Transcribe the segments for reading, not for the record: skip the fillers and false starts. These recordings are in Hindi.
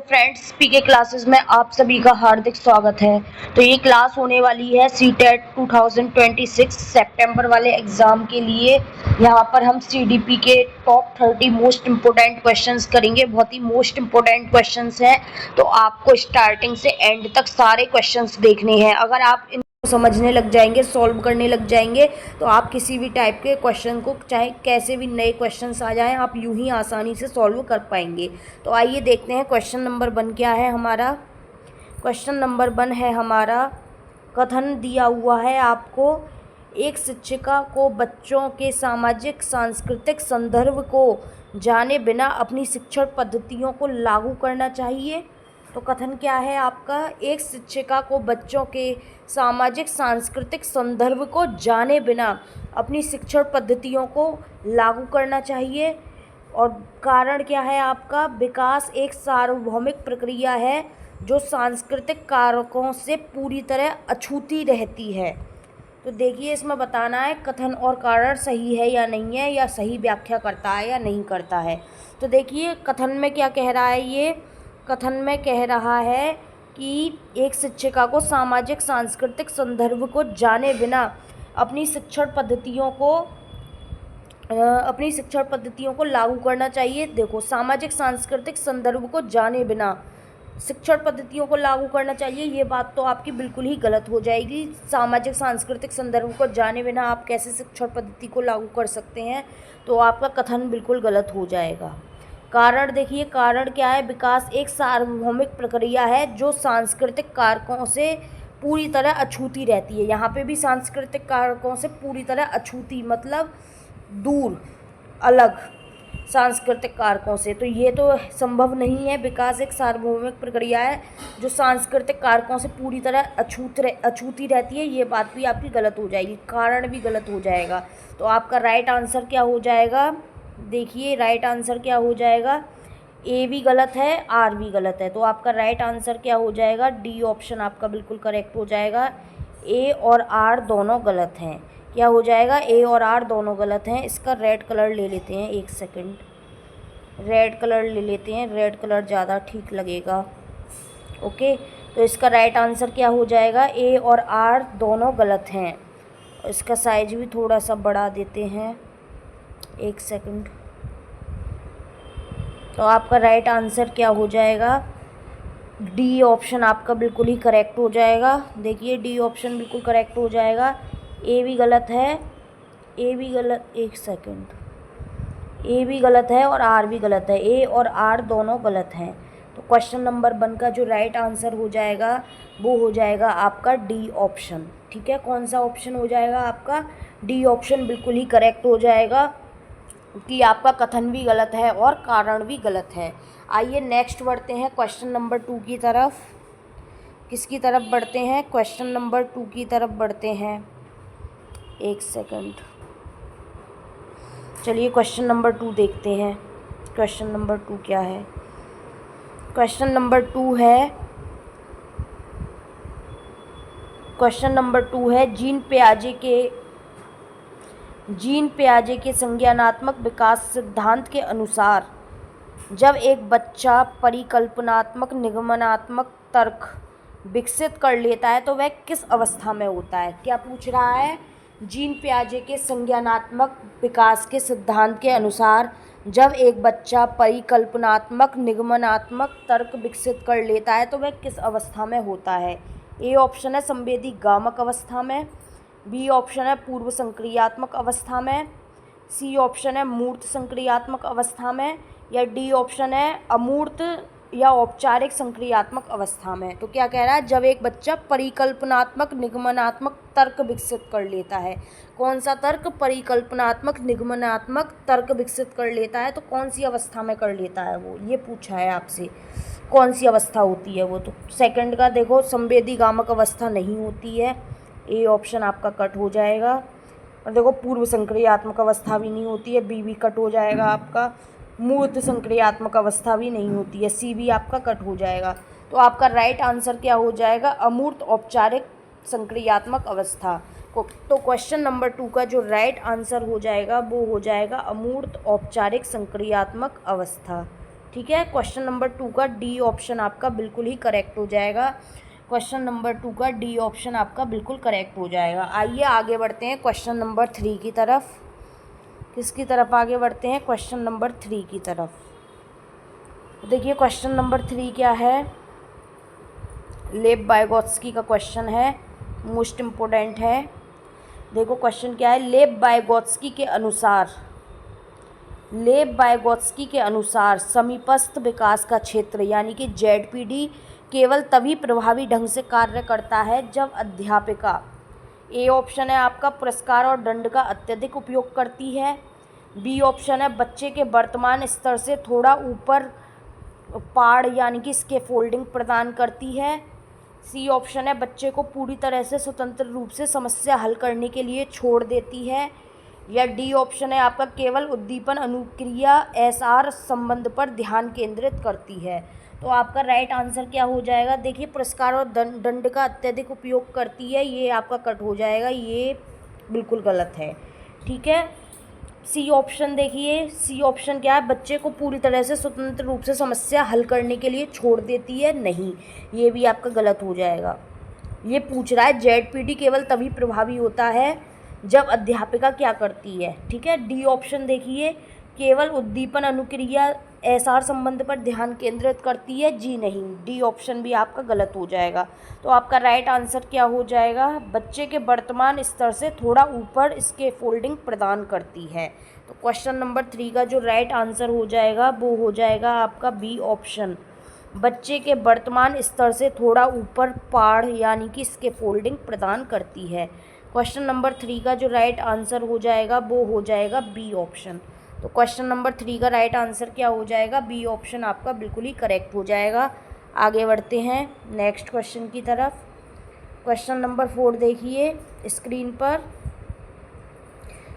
फ्रेंड्स, पीके क्लासेस में आप सभी का हार्दिक स्वागत है। तो ये क्लास होने वाली है सीटेट 2026 सितंबर वाले एग्ज़ाम के लिए। यहाँ पर हम सीडीपी के टॉप 30 मोस्ट इम्पोर्टेंट क्वेश्चंस करेंगे। बहुत ही मोस्ट इम्पोर्टेंट क्वेश्चंस हैं, तो आपको स्टार्टिंग से एंड तक सारे क्वेश्चंस देखने हैं। अगर आप समझने लग जाएंगे, सॉल्व करने लग जाएंगे, तो आप किसी भी टाइप के क्वेश्चन को, चाहे कैसे भी नए क्वेश्चंस आ जाएं, आप यूं ही आसानी से सॉल्व कर पाएंगे। तो आइए देखते हैं क्वेश्चन नंबर 1 क्या है हमारा। क्वेश्चन नंबर 1 है हमारा, कथन दिया हुआ है आपको, एक शिक्षिका को बच्चों के सामाजिक सांस्कृतिक संदर्भ को जाने बिना अपनी शिक्षण पद्धतियों को लागू करना चाहिए। तो कथन क्या है आपका, एक शिक्षिका को बच्चों के सामाजिक सांस्कृतिक संदर्भ को जाने बिना अपनी शिक्षण पद्धतियों को लागू करना चाहिए। और कारण क्या है आपका, विकास एक सार्वभौमिक प्रक्रिया है जो सांस्कृतिक कारकों से पूरी तरह अछूती रहती है। तो देखिए, इसमें बताना है कथन और कारण सही है या नहीं है, या सही व्याख्या करता है या नहीं करता है। तो देखिए कथन में क्या कह रहा है, ये कथन में कह रहा है कि एक शिक्षिका को सामाजिक सांस्कृतिक संदर्भ को जाने बिना अपनी शिक्षण पद्धतियों को लागू करना चाहिए। देखो, सामाजिक सांस्कृतिक संदर्भ को जाने बिना शिक्षण पद्धतियों को लागू करना चाहिए, ये बात तो आपकी बिल्कुल ही गलत हो जाएगी। सामाजिक सांस्कृतिक संदर्भ को जाने बिना आप कैसे शिक्षण पद्धति को लागू कर सकते हैं, तो आपका कथन बिल्कुल गलत हो जाएगा। कारण देखिए, कारण क्या है, विकास एक सार्वभौमिक प्रक्रिया है जो सांस्कृतिक कारकों से पूरी तरह अछूती रहती है। यहाँ पे भी सांस्कृतिक कारकों से पूरी तरह अछूती मतलब दूर, अलग सांस्कृतिक कारकों से, तो ये तो संभव नहीं है। विकास एक सार्वभौमिक प्रक्रिया है जो सांस्कृतिक कारकों से पूरी तरह अछूती रहती है, ये बात भी आपकी गलत हो जाएगी, कारण भी गलत हो जाएगा। तो आपका राइट आंसर क्या हो जाएगा, देखिए राइट आंसर क्या हो जाएगा, ए भी गलत है, आर भी गलत है। तो आपका राइट आंसर क्या हो जाएगा, डी ऑप्शन आपका बिल्कुल करेक्ट हो जाएगा। ए और आर दोनों गलत हैं। क्या हो जाएगा, ए और आर दोनों गलत हैं। इसका रेड कलर ले लेते हैं, एक सेकंड, रेड कलर ले लेते हैं, रेड कलर ज़्यादा ठीक लगेगा। ओके, तो इसका राइट आंसर क्या हो जाएगा, ए और आर दोनों गलत हैं। इसका साइज भी थोड़ा सा बढ़ा देते हैं, एक सेकंड। तो आपका राइट आंसर क्या हो जाएगा, डी ऑप्शन आपका बिल्कुल ही करेक्ट हो जाएगा। देखिए, डी ऑप्शन बिल्कुल करेक्ट हो जाएगा। ए भी गलत है, ए भी गलत, एक सेकंड, ए भी गलत है और आर भी गलत है, ए और आर दोनों गलत हैं। तो क्वेश्चन नंबर 1 का जो राइट आंसर हो जाएगा वो हो जाएगा आपका डी ऑप्शन। ठीक है, कौन सा ऑप्शन हो जाएगा आपका, डी ऑप्शन बिल्कुल ही करेक्ट हो जाएगा, कि आपका कथन भी गलत है और कारण भी गलत है। आइए नेक्स्ट बढ़ते हैं क्वेश्चन नंबर 2 की तरफ। किसकी तरफ बढ़ते हैं, क्वेश्चन नंबर 2 की तरफ बढ़ते हैं, एक सेकंड। चलिए क्वेश्चन नंबर 2 देखते हैं। क्वेश्चन नंबर 2 क्या है, क्वेश्चन नंबर 2 है, क्वेश्चन नंबर 2 है, जीन पियाजे के संज्ञानात्मक विकास सिद्धांत के अनुसार जब एक बच्चा परिकल्पनात्मक निगमनात्मक तर्क विकसित कर लेता है तो वह किस अवस्था में होता है। क्या पूछ रहा है, जीन पियाजे के संज्ञानात्मक विकास के सिद्धांत के अनुसार जब एक बच्चा परिकल्पनात्मक निगमनात्मक तर्क विकसित कर लेता है तो वह किस अवस्था में होता है। ए ऑप्शन है संवेदी गामक अवस्था में, बी ऑप्शन है पूर्व संक्रियात्मक अवस्था में, सी ऑप्शन है मूर्त संक्रियात्मक अवस्था में, या डी ऑप्शन है अमूर्त या औपचारिक संक्रियात्मक अवस्था में। तो क्या कह रहा है, जब एक बच्चा परिकल्पनात्मक निगमनात्मक तर्क विकसित कर लेता है, कौन सा तर्क, परिकल्पनात्मक निगमनात्मक तर्क विकसित कर लेता है, तो कौन सी अवस्था में कर लेता है वो, ये पूछा है आपसे, कौन सी अवस्था होती है वो। तो सेकंड का देखो, संवेदी गामक अवस्था नहीं होती है, ए ऑप्शन आपका कट हो जाएगा। और देखो, पूर्व संक्रियात्मक अवस्था भी नहीं होती है, बी भी कट हो जाएगा आपका। मूर्त संक्रियात्मक अवस्था भी नहीं होती है, सी भी आपका कट हो जाएगा। तो आपका राइट आंसर क्या हो जाएगा, अमूर्त औपचारिक संक्रियात्मक अवस्था को। तो क्वेश्चन नंबर 2 का जो राइट आंसर हो जाएगा वो हो जाएगा अमूर्त औपचारिक संक्रियात्मक अवस्था। ठीक है। क्वेश्चन नंबर 2 का डी ऑप्शन आपका बिल्कुल ही करेक्ट हो जाएगा। क्वेश्चन नंबर 2 का डी ऑप्शन आपका बिल्कुल करेक्ट हो जाएगा। आइए आगे बढ़ते हैं क्वेश्चन नंबर 3 की तरफ। किसकी तरफ आगे बढ़ते हैं? क्वेश्चन नंबर 3 की तरफ। देखिए क्वेश्चन नंबर 3 क्या है, लेव वाइगोत्स्की का क्वेश्चन है, मोस्ट इम्पोर्टेंट है। देखो क्वेश्चन क्या है, लेव वाइगोत्स्की के अनुसार समीपस्थ विकास का क्षेत्र यानी कि ZPD केवल तभी प्रभावी ढंग से कार्य करता है जब अध्यापिका, ए ऑप्शन है आपका, पुरस्कार और दंड का अत्यधिक उपयोग करती है। बी ऑप्शन है बच्चे के वर्तमान स्तर से थोड़ा ऊपर पाड़ यानी कि स्कैफोल्डिंग प्रदान करती है। सी ऑप्शन है बच्चे को पूरी तरह से स्वतंत्र रूप से समस्या हल करने के लिए छोड़ देती है। या डी ऑप्शन है आपका, केवल उद्दीपन अनुक्रिया SR संबंध पर ध्यान केंद्रित करती है। तो आपका राइट आंसर क्या हो जाएगा? देखिए पुरस्कार और दंड का अत्यधिक उपयोग करती है, ये आपका कट हो जाएगा, ये बिल्कुल गलत है। ठीक है। सी ऑप्शन देखिए, सी ऑप्शन क्या है, बच्चे को पूरी तरह से स्वतंत्र रूप से समस्या हल करने के लिए छोड़ देती है, नहीं, ये भी आपका गलत हो जाएगा। ये पूछ रहा है ZPD केवल तभी प्रभावी होता है जब अध्यापिका क्या करती है। ठीक है। डी ऑप्शन देखिए, केवल उद्दीपन अनुक्रिया SR संबंध पर ध्यान केंद्रित करती है, जी नहीं, डी ऑप्शन भी आपका गलत हो जाएगा। तो आपका राइट आंसर क्या हो जाएगा? बच्चे के वर्तमान स्तर से थोड़ा ऊपर स्कैफोल्डिंग प्रदान करती है। तो क्वेश्चन नंबर 3 का जो राइट आंसर हो जाएगा वो हो जाएगा आपका बी ऑप्शन, बच्चे के वर्तमान स्तर से थोड़ा ऊपर पाड़ यानी कि स्कैफोल्डिंग प्रदान करती है। क्वेश्चन नंबर 3 का जो राइट आंसर हो जाएगा वो हो जाएगा बी ऑप्शन। तो क्वेश्चन नंबर 3 का राइट आंसर क्या हो जाएगा? बी ऑप्शन आपका बिल्कुल ही करेक्ट हो जाएगा। आगे बढ़ते हैं नेक्स्ट क्वेश्चन की तरफ। क्वेश्चन नंबर 4 देखिए स्क्रीन पर।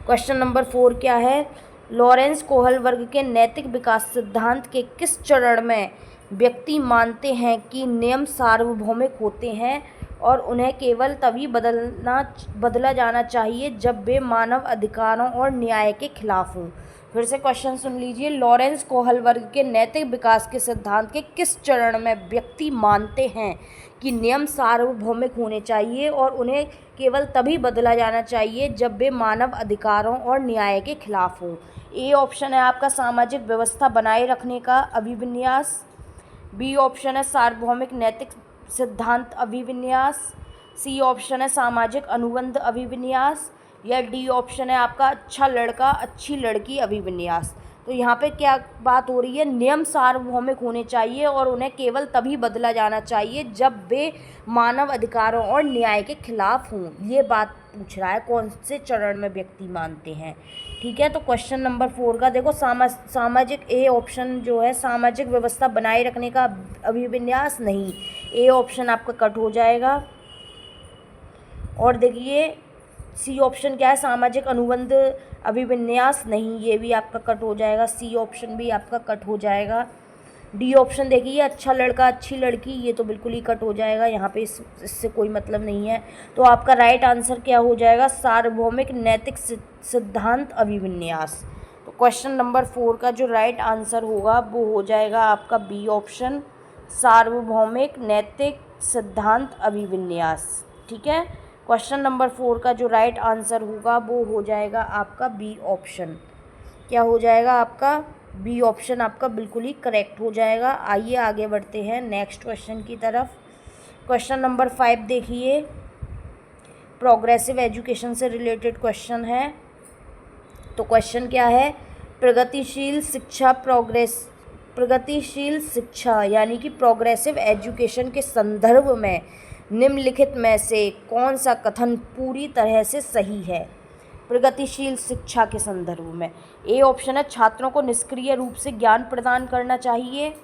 क्वेश्चन नंबर 4 क्या है, लॉरेंस कोहल वर्ग के नैतिक विकास सिद्धांत के किस चरण में व्यक्ति मानते हैं कि नियम सार्वभौमिक होते हैं और उन्हें केवल तभी बदला जाना चाहिए जब वे मानव अधिकारों और न्याय के खिलाफ हों? फिर से क्वेश्चन सुन लीजिए, लॉरेंस कोहल वर्ग के नैतिक विकास के सिद्धांत के किस चरण में व्यक्ति मानते हैं कि नियम सार्वभौमिक होने चाहिए और उन्हें केवल तभी बदला जाना चाहिए जब वे मानव अधिकारों और न्याय के खिलाफ हों? ए ऑप्शन है आपका, सामाजिक व्यवस्था बनाए रखने का अभिविन्यास। बी ऑप्शन है सार्वभौमिक नैतिक सिद्धांत अभिविन्यास। सी ऑप्शन है सामाजिक अनुबंध अभिविन्यास। या डी ऑप्शन है आपका अच्छा लड़का अच्छी लड़की अभिविन्यास। तो यहाँ पे क्या बात हो रही है, नियम सार्वभौमिक होने चाहिए और उन्हें केवल तभी बदला जाना चाहिए जब वे मानव अधिकारों और न्याय के खिलाफ हों, ये बात पूछ रहा है, कौन से चरण में व्यक्ति मानते हैं। ठीक है। तो क्वेश्चन नंबर 4 का देखो, सामाजिक, ए ऑप्शन जो है सामाजिक व्यवस्था बनाए रखने का अभिविन्यास, नहीं, ए ऑप्शन आपका कट हो जाएगा। और देखिए सी ऑप्शन क्या है, सामाजिक अनुबंध अभिविन्यास, नहीं, ये भी आपका कट हो जाएगा, सी ऑप्शन भी आपका कट हो जाएगा। डी ऑप्शन देखिए अच्छा लड़का अच्छी लड़की, ये तो बिल्कुल ही कट हो जाएगा, यहाँ पे इससे कोई मतलब नहीं है। तो आपका राइट आंसर क्या हो जाएगा? सार्वभौमिक नैतिक सिद्धांत अभिविन्यास। तो क्वेश्चन नंबर 4 का जो राइट आंसर होगा वो हो जाएगा आपका बी ऑप्शन, सार्वभौमिक नैतिक सिद्धांत अभिविन्यास। ठीक है। क्वेश्चन नंबर 4 का जो राइट आंसर होगा वो हो जाएगा आपका बी ऑप्शन। क्या हो जाएगा आपका? बी ऑप्शन आपका बिल्कुल ही करेक्ट हो जाएगा। आइए आगे बढ़ते हैं नेक्स्ट क्वेश्चन की तरफ। क्वेश्चन नंबर 5 देखिए, प्रोग्रेसिव एजुकेशन से रिलेटेड क्वेश्चन है। तो क्वेश्चन क्या है, प्रगतिशील शिक्षा यानी कि प्रोग्रेसिव एजुकेशन के संदर्भ में निम्नलिखित में से कौन सा कथन पूरी तरह से सही है? प्रगतिशील शिक्षा के संदर्भ में ए ऑप्शन है छात्रों को निष्क्रिय रूप से ज्ञान प्रदान करना चाहिए।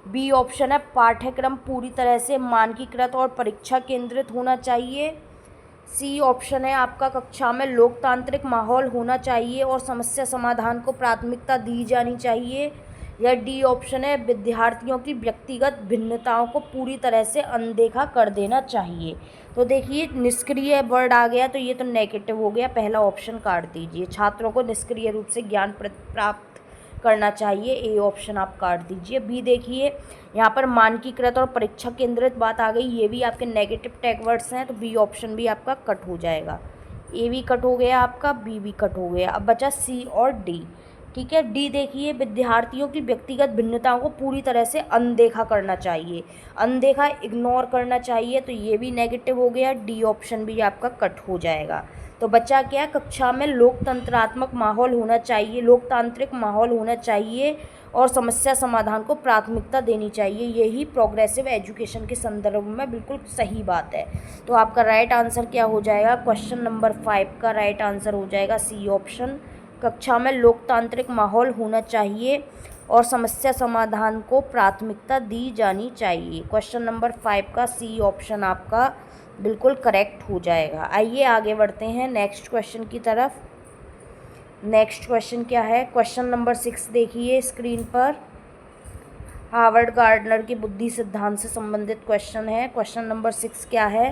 बी ऑप्शन है पाठ्यक्रम पूरी तरह से मानकीकृत और परीक्षा केंद्रित होना चाहिए। सी ऑप्शन है आपका कक्षा में लोकतांत्रिक माहौल होना चाहिए और समस्या समाधान को प्राथमिकता दी जानी चाहिए। या डी ऑप्शन है विद्यार्थियों की व्यक्तिगत भिन्नताओं को पूरी तरह से अनदेखा कर देना चाहिए। तो देखिए निष्क्रिय वर्ड आ गया तो ये तो नेगेटिव हो गया, पहला ऑप्शन काट दीजिए, छात्रों को निष्क्रिय रूप से ज्ञान प्राप्त करना चाहिए, ए ऑप्शन आप काट दीजिए। बी देखिए, यहाँ पर मानकीकृत और परीक्षा केंद्रित बात आ गई, ये भी आपके नेगेटिव टैग वर्ड्स हैं, तो बी ऑप्शन भी आपका कट हो जाएगा। ए भी कट हो गया आपका, बी भी कट हो गया। अब बचा सी और डी। ठीक है, डी देखिए, विद्यार्थियों की व्यक्तिगत भिन्नताओं को पूरी तरह से अनदेखा करना चाहिए, अनदेखा इग्नोर करना चाहिए, तो ये भी नेगेटिव हो गया, डी ऑप्शन भी आपका कट हो जाएगा। तो बच्चा क्या, कक्षा में लोकतंत्रात्मक माहौल होना चाहिए, लोकतांत्रिक माहौल होना चाहिए और समस्या समाधान को प्राथमिकता देनी चाहिए, यही प्रोग्रेसिव एजुकेशन के संदर्भ में बिल्कुल सही बात है। तो आपका राइट आंसर क्या हो जाएगा, क्वेश्चन नंबर 5 का राइट आंसर हो जाएगा सी ऑप्शन। कक्षा में लोकतांत्रिक माहौल होना चाहिए और समस्या समाधान को प्राथमिकता दी जानी चाहिए। क्वेश्चन नंबर 5 का सी ऑप्शन आपका बिल्कुल करेक्ट हो जाएगा। आइए आगे बढ़ते हैं नेक्स्ट क्वेश्चन की तरफ। नेक्स्ट क्वेश्चन क्या है, क्वेश्चन नंबर 6 देखिए स्क्रीन पर। हार्वर्ड गार्डनर के बुद्धि सिद्धांत से संबंधित क्वेश्चन है। क्वेश्चन नंबर 6 क्या है,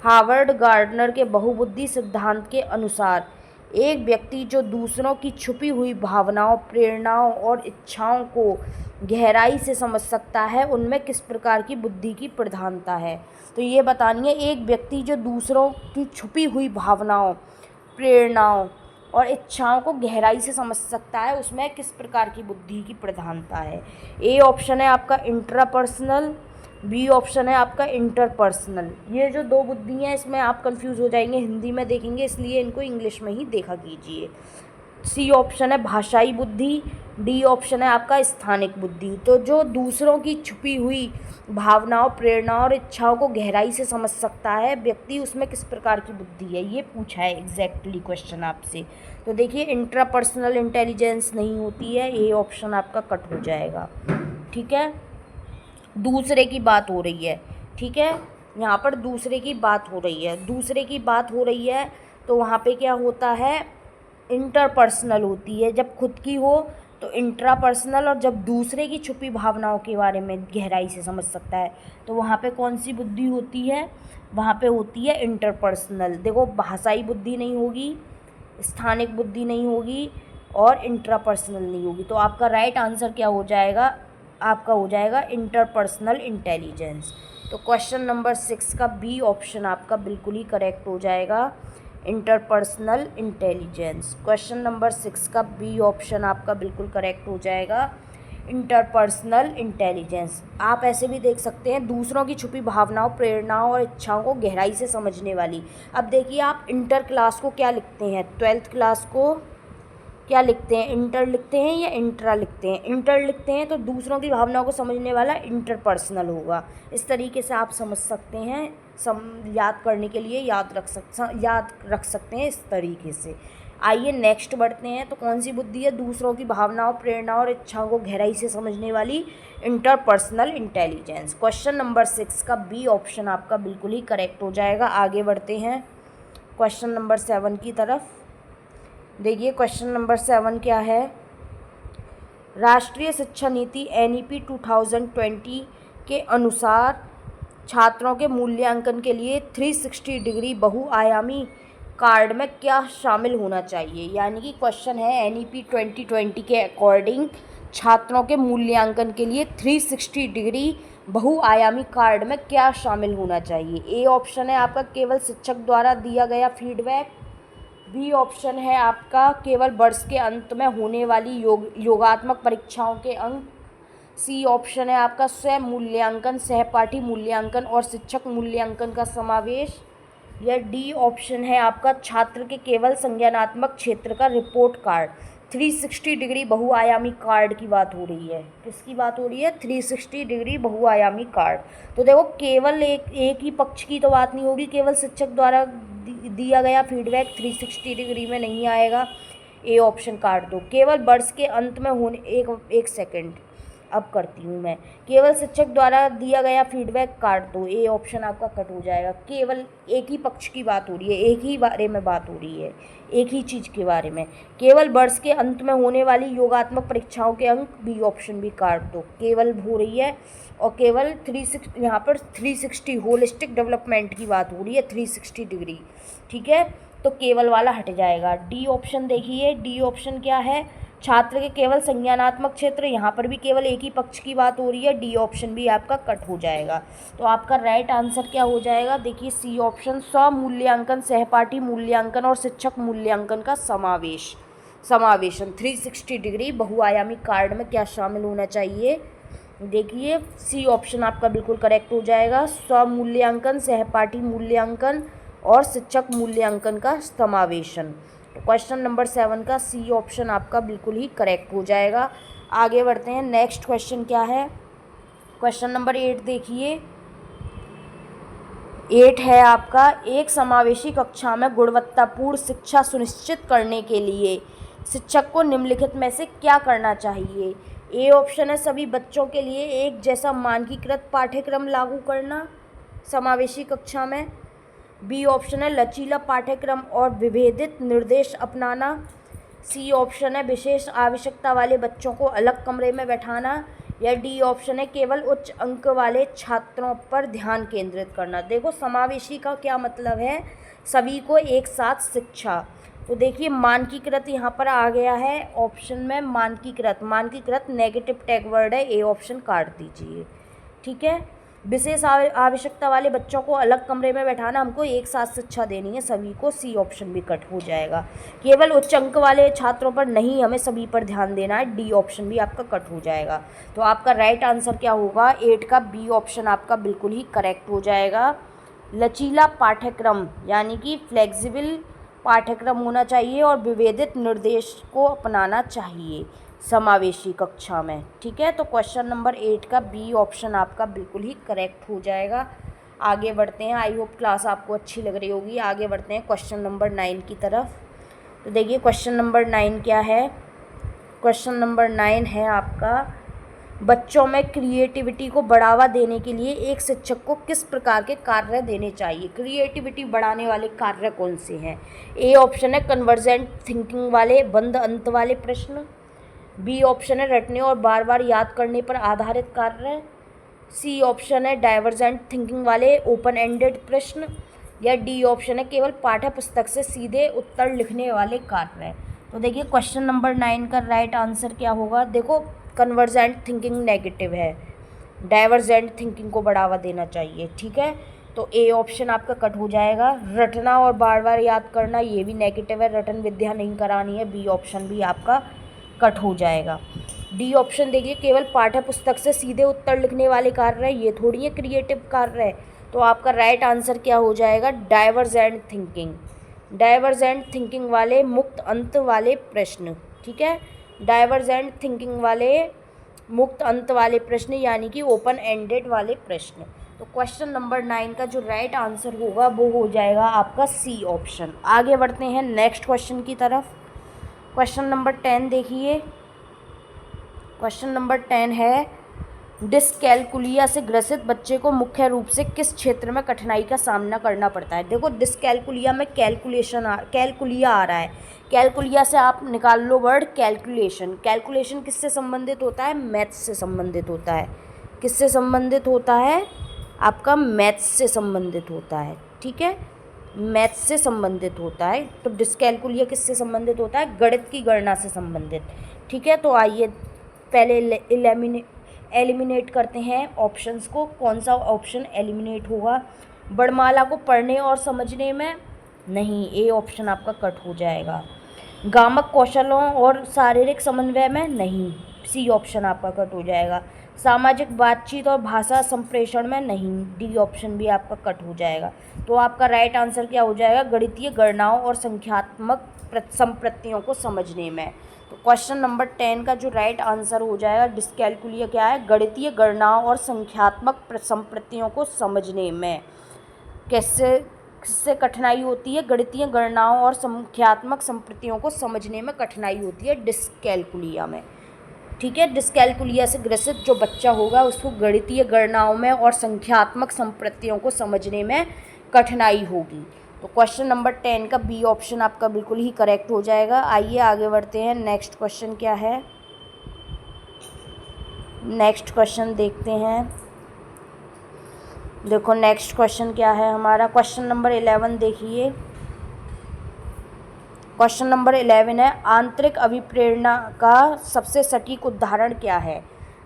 हार्वर्ड गार्डनर के बहुबुद्धि सिद्धांत के अनुसार एक व्यक्ति जो दूसरों की छुपी हुई भावनाओं, प्रेरणाओं और इच्छाओं को गहराई से समझ सकता है, उनमें किस प्रकार की बुद्धि की प्रधानता है। तो ये बतानी है, एक व्यक्ति जो दूसरों की छुपी हुई भावनाओं, प्रेरणाओं और इच्छाओं को गहराई से समझ सकता है, उसमें किस प्रकार की बुद्धि की प्रधानता है। ए ऑप्शन है आपका इंट्रापर्सनल, बी ऑप्शन है आपका इंटरपर्सनल। ये जो दो बुद्धि हैं इसमें आप कंफ्यूज हो जाएंगे, हिंदी में देखेंगे इसलिए इनको इंग्लिश में ही देखा कीजिए। सी ऑप्शन है भाषाई बुद्धि, डी ऑप्शन है आपका स्थानिक बुद्धि। तो जो दूसरों की छुपी हुई भावनाओं, प्रेरणाओं और इच्छाओं को गहराई से समझ सकता है व्यक्ति, उसमें किस प्रकार की बुद्धि है, ये पूछा है एग्जैक्टली क्वेश्चन आपसे। तो देखिए इंट्रापर्सनल इंटेलिजेंस नहीं होती है, ये ऑप्शन आपका कट हो जाएगा। ठीक है, दूसरे की बात हो रही है। ठीक है, यहाँ पर दूसरे की बात हो रही है, दूसरे की बात हो रही है तो वहाँ पे क्या होता है, इंटरपर्सनल होती है। जब खुद की हो तो इंट्रापर्सनल, और जब दूसरे की छुपी भावनाओं के बारे में गहराई से समझ सकता है तो वहाँ पे कौन सी बुद्धि होती है, वहाँ पे होती है इंटरपर्सनल। देखो भाषाई बुद्धि नहीं होगी, स्थानिक बुद्धि नहीं होगी और इंट्रापर्सनल नहीं होगी। तो आपका राइट आंसर क्या हो जाएगा, आपका हो जाएगा इंटरपर्सनल इंटेलिजेंस। तो क्वेश्चन नंबर 6 का बी ऑप्शन आपका बिल्कुल ही करेक्ट हो जाएगा, इंटरपर्सनल इंटेलिजेंस। क्वेश्चन नंबर 6 का बी ऑप्शन आपका बिल्कुल करेक्ट हो जाएगा, इंटरपर्सनल इंटेलिजेंस। आप ऐसे भी देख सकते हैं, दूसरों की छुपी भावनाओं, प्रेरणाओं और इच्छाओं को गहराई से समझने वाली। अब देखिए आप इंटर क्लास को क्या लिखते हैं, 12th क्लास को क्या लिखते हैं, इंटर लिखते हैं या इंट्रा लिखते हैं। इंटर लिखते हैं तो दूसरों की भावनाओं को समझने वाला इंटरपर्सनल होगा। इस तरीके से आप समझ सकते हैं, याद करने के लिए याद रख सकते हैं इस तरीके से। आइए नेक्स्ट बढ़ते हैं। तो कौन सी बुद्धि है, दूसरों की भावनाओं, प्रेरणाओं और इच्छाओं को गहराई से समझने वाली, इंटरपर्सनल इंटेलिजेंस। क्वेश्चन नंबर 6 का बी ऑप्शन आपका बिल्कुल ही करेक्ट हो जाएगा। आगे बढ़ते हैं क्वेश्चन नंबर 7 की तरफ। देखिए क्वेश्चन नंबर 7 क्या है, राष्ट्रीय शिक्षा नीति NEP 2020 के अनुसार छात्रों के मूल्यांकन के लिए 360 डिग्री बहुआयामी कार्ड में क्या शामिल होना चाहिए। यानी कि क्वेश्चन है NEP 2020 के अकॉर्डिंग छात्रों के मूल्यांकन के लिए 360 डिग्री बहुआयामी कार्ड में क्या शामिल होना चाहिए। ए ऑप्शन है आपका केवल शिक्षक द्वारा दिया गया फीडबैक, बी ऑप्शन है आपका केवल वर्ष के अंत में होने वाली योगात्मक परीक्षाओं के अंक, सी ऑप्शन है आपका स्वयं मूल्यांकन, सहपाठी मूल्यांकन और शिक्षक मूल्यांकन का समावेश, या डी ऑप्शन है आपका छात्र के केवल संज्ञानात्मक क्षेत्र का रिपोर्ट कार्ड। 360 डिग्री बहुआयामी कार्ड की बात हो रही है, किसकी बात हो रही है, 360 डिग्री बहुआयामी कार्ड। तो देखो केवल एक ही पक्ष की तो बात नहीं होगी, केवल शिक्षक द्वारा दिया गया फीडबैक 360 डिग्री में नहीं आएगा, ए ऑप्शन काट दो। केवल वर्ष के अंत में होने, एक सेकंड अब करती हूँ मैं, केवल शिक्षक द्वारा दिया गया फीडबैक काट दो, ए ऑप्शन आपका कट हो जाएगा। केवल एक ही पक्ष की बात हो रही है, एक ही बारे में बात हो रही है, एक ही चीज़ के बारे में। केवल वर्ष के अंत में होने वाली योगात्मक परीक्षाओं के अंक, बी ऑप्शन भी काट दो, केवल हो रही है। और केवल 360 यहाँ पर 360 होलिस्टिक डेवलपमेंट की बात हो रही है, 360 डिग्री, ठीक है, तो केवल वाला हट जाएगा। डी ऑप्शन देखिए, डी ऑप्शन क्या है, छात्र के केवल संज्ञानात्मक क्षेत्र, यहाँ पर भी केवल एक ही पक्ष की बात हो रही है। डी ऑप्शन भी आपका कट हो जाएगा। तो आपका राइट आंसर क्या हो जाएगा, देखिए सी ऑप्शन, स्वमूल्यांकन, सहपाठी मूल्यांकन और शिक्षक मूल्यांकन का समावेशन 360 डिग्री बहुआयामी कार्ड में क्या शामिल होना चाहिए। देखिए सी ऑप्शन आपका बिल्कुल करेक्ट हो जाएगा। स्वमूल्यांकन, सहपाठी मूल्यांकन और शिक्षक मूल्यांकन का समावेशन। तो क्वेश्चन नंबर 7 का सी ऑप्शन आपका बिल्कुल ही करेक्ट हो जाएगा। आगे बढ़ते हैं, नेक्स्ट क्वेश्चन क्या है, क्वेश्चन नंबर 8 देखिए। 8 है आपका, एक समावेशी कक्षा में गुणवत्तापूर्ण शिक्षा सुनिश्चित करने के लिए शिक्षक को निम्नलिखित में से क्या करना चाहिए। ए ऑप्शन है सभी बच्चों के लिए एक जैसा मानकीकृत पाठ्यक्रम लागू करना समावेशी कक्षा में। बी ऑप्शन है लचीला पाठ्यक्रम और विभेदित निर्देश अपनाना। सी ऑप्शन है विशेष आवश्यकता वाले बच्चों को अलग कमरे में बैठाना। या डी ऑप्शन है केवल उच्च अंक वाले छात्रों पर ध्यान केंद्रित करना। देखो समावेशी का क्या मतलब है, सभी को एक साथ शिक्षा। तो देखिए मानकीकृत यहाँ पर आ गया है ऑप्शन में, मानकीकृत नेगेटिव टैग वर्ड है, ए ऑप्शन काट दीजिए। ठीक है, विशेष आवश्यकता वाले बच्चों को अलग कमरे में बैठाना, हमको एक साथ शिक्षा देनी है सभी को, सी ऑप्शन भी कट हो जाएगा। केवल उच्च अंक वाले छात्रों पर नहीं, हमें सभी पर ध्यान देना है, डी ऑप्शन भी आपका कट हो जाएगा। तो आपका राइट आंसर क्या होगा, 8 का बी ऑप्शन आपका बिल्कुल ही करेक्ट हो जाएगा। लचीला पाठ्यक्रम यानी कि फ्लेक्सिबल पाठ्यक्रम होना चाहिए और विभेदित निर्देश को अपनाना चाहिए समावेशी कक्षा में। ठीक है, तो क्वेश्चन नंबर 8 का बी ऑप्शन आपका बिल्कुल ही करेक्ट हो जाएगा। आगे बढ़ते हैं, आई होप क्लास आपको अच्छी लग रही होगी। आगे बढ़ते हैं क्वेश्चन नंबर 9 की तरफ। तो देखिए क्वेश्चन नंबर 9 क्या है, क्वेश्चन नंबर 9 है आपका, बच्चों में क्रिएटिविटी को बढ़ावा देने के लिए एक शिक्षक को किस प्रकार के कार्य देने चाहिए। क्रिएटिविटी बढ़ाने वाले कार्य कौन से हैं। ए ऑप्शन है कन्वर्जेंट थिंकिंग वाले बंद अंत वाले प्रश्न। बी ऑप्शन है रटने और बार बार याद करने पर आधारित कार्य। सी ऑप्शन है डाइवर्जेंट थिंकिंग वाले ओपन एंडेड प्रश्न। या डी ऑप्शन है केवल पाठ्य पुस्तक से सीधे उत्तर लिखने वाले कार्य। तो देखिए क्वेश्चन नंबर 9 का राइट आंसर क्या होगा, देखो कन्वर्जेंट थिंकिंग नेगेटिव है, डाइवर्जेंट थिंकिंग को बढ़ावा देना चाहिए। ठीक है, तो ए ऑप्शन आपका कट हो जाएगा। रटना और बार बार याद करना ये भी नेगेटिव है, रटन विद्या नहीं करानी है, बी ऑप्शन भी आपका कट हो जाएगा। डी ऑप्शन देखिए केवल पाठ्य पुस्तक से सीधे उत्तर लिखने वाले कार्य है, ये थोड़ी है क्रिएटिव कार्य है। तो आपका राइट आंसर क्या हो जाएगा, डाइवर्जेंट थिंकिंग वाले मुक्त अंत वाले प्रश्न। ठीक है, डाइवर्जेंट थिंकिंग वाले मुक्त अंत वाले प्रश्न यानी कि ओपन एंडेड वाले प्रश्न। तो क्वेश्चन नंबर 9 का जो राइट आंसर होगा वो हो जाएगा आपका सी ऑप्शन। आगे बढ़ते हैं नेक्स्ट क्वेश्चन की तरफ। क्वेश्चन नंबर 10 देखिए, क्वेश्चन नंबर 10 है, डिसकैलकुलिया से ग्रसित बच्चे को मुख्य रूप से किस क्षेत्र में कठिनाई का सामना करना पड़ता है। देखो डिसकैलकुलिया में कैलकुलिया आ रहा है, कैलकुलिया से आप निकाल लो वर्ड कैलकुलेशन। कैलकुलेशन किससे संबंधित होता है, मैथ्स से संबंधित होता है। किससे संबंधित होता है, आपका मैथ्स से संबंधित होता है। ठीक है, मैथ्स से संबंधित होता है। तो डिसकैलकुलिया किससे संबंधित होता है, गणित की गणना से संबंधित। ठीक है, तो आइए पहले एलिमिनेट करते हैं ऑप्शंस को। कौन सा ऑप्शन एलिमिनेट होगा, वर्णमाला को पढ़ने और समझने में नहीं, ए ऑप्शन आपका कट हो जाएगा। गामक कौशलों और शारीरिक समन्वय में नहीं, सी ऑप्शन आपका कट हो जाएगा। सामाजिक बातचीत और भाषा संप्रेषण में नहीं, डी ऑप्शन भी आपका कट हो जाएगा। तो आपका राइट आंसर क्या हो जाएगा, गणितीय गणनाओं और संख्यात्मक संप्रतियों को समझने में। तो क्वेश्चन नंबर 10 का जो राइट आंसर हो जाएगा, डिसकैलकुलिया क्या है, गणितीय गणनाओं और संख्यात्मक संप्रतियों को समझने में। किससे कठिनाई होती है, गणितीय गणनाओं और संख्यात्मक संप्रतियों को समझने में कठिनाई होती है डिसकैलकुलिया में। ठीक है, डिसकैलकुलिया से ग्रसित जो बच्चा होगा उसको गणितीय गणनाओं में और संख्यात्मक संप्रतियों को समझने में कठिनाई होगी। तो क्वेश्चन नंबर 10 का बी ऑप्शन आपका बिल्कुल ही करेक्ट हो जाएगा। आइए आगे बढ़ते हैं, नेक्स्ट क्वेश्चन क्या है, नेक्स्ट क्वेश्चन देखते हैं। देखो नेक्स्ट क्वेश्चन क्या है हमारा, क्वेश्चन नंबर 11 देखिए। क्वेश्चन नंबर 11 है, आंतरिक अभिप्रेरणा का सबसे सटीक उदाहरण क्या है?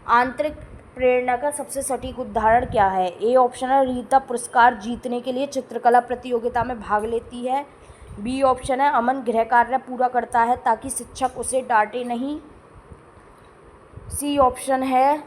आंतरिक प्रेरणा का सबसे सटीक उदाहरण क्या है? ए ऑप्शन है, रीता पुरस्कार जीतने के लिए चित्रकला प्रतियोगिता में भाग लेती है। बी ऑप्शन है, अमन गृह कार्य पूरा करता है ताकि शिक्षक उसे डांटे नहीं। सी ऑप्शन है,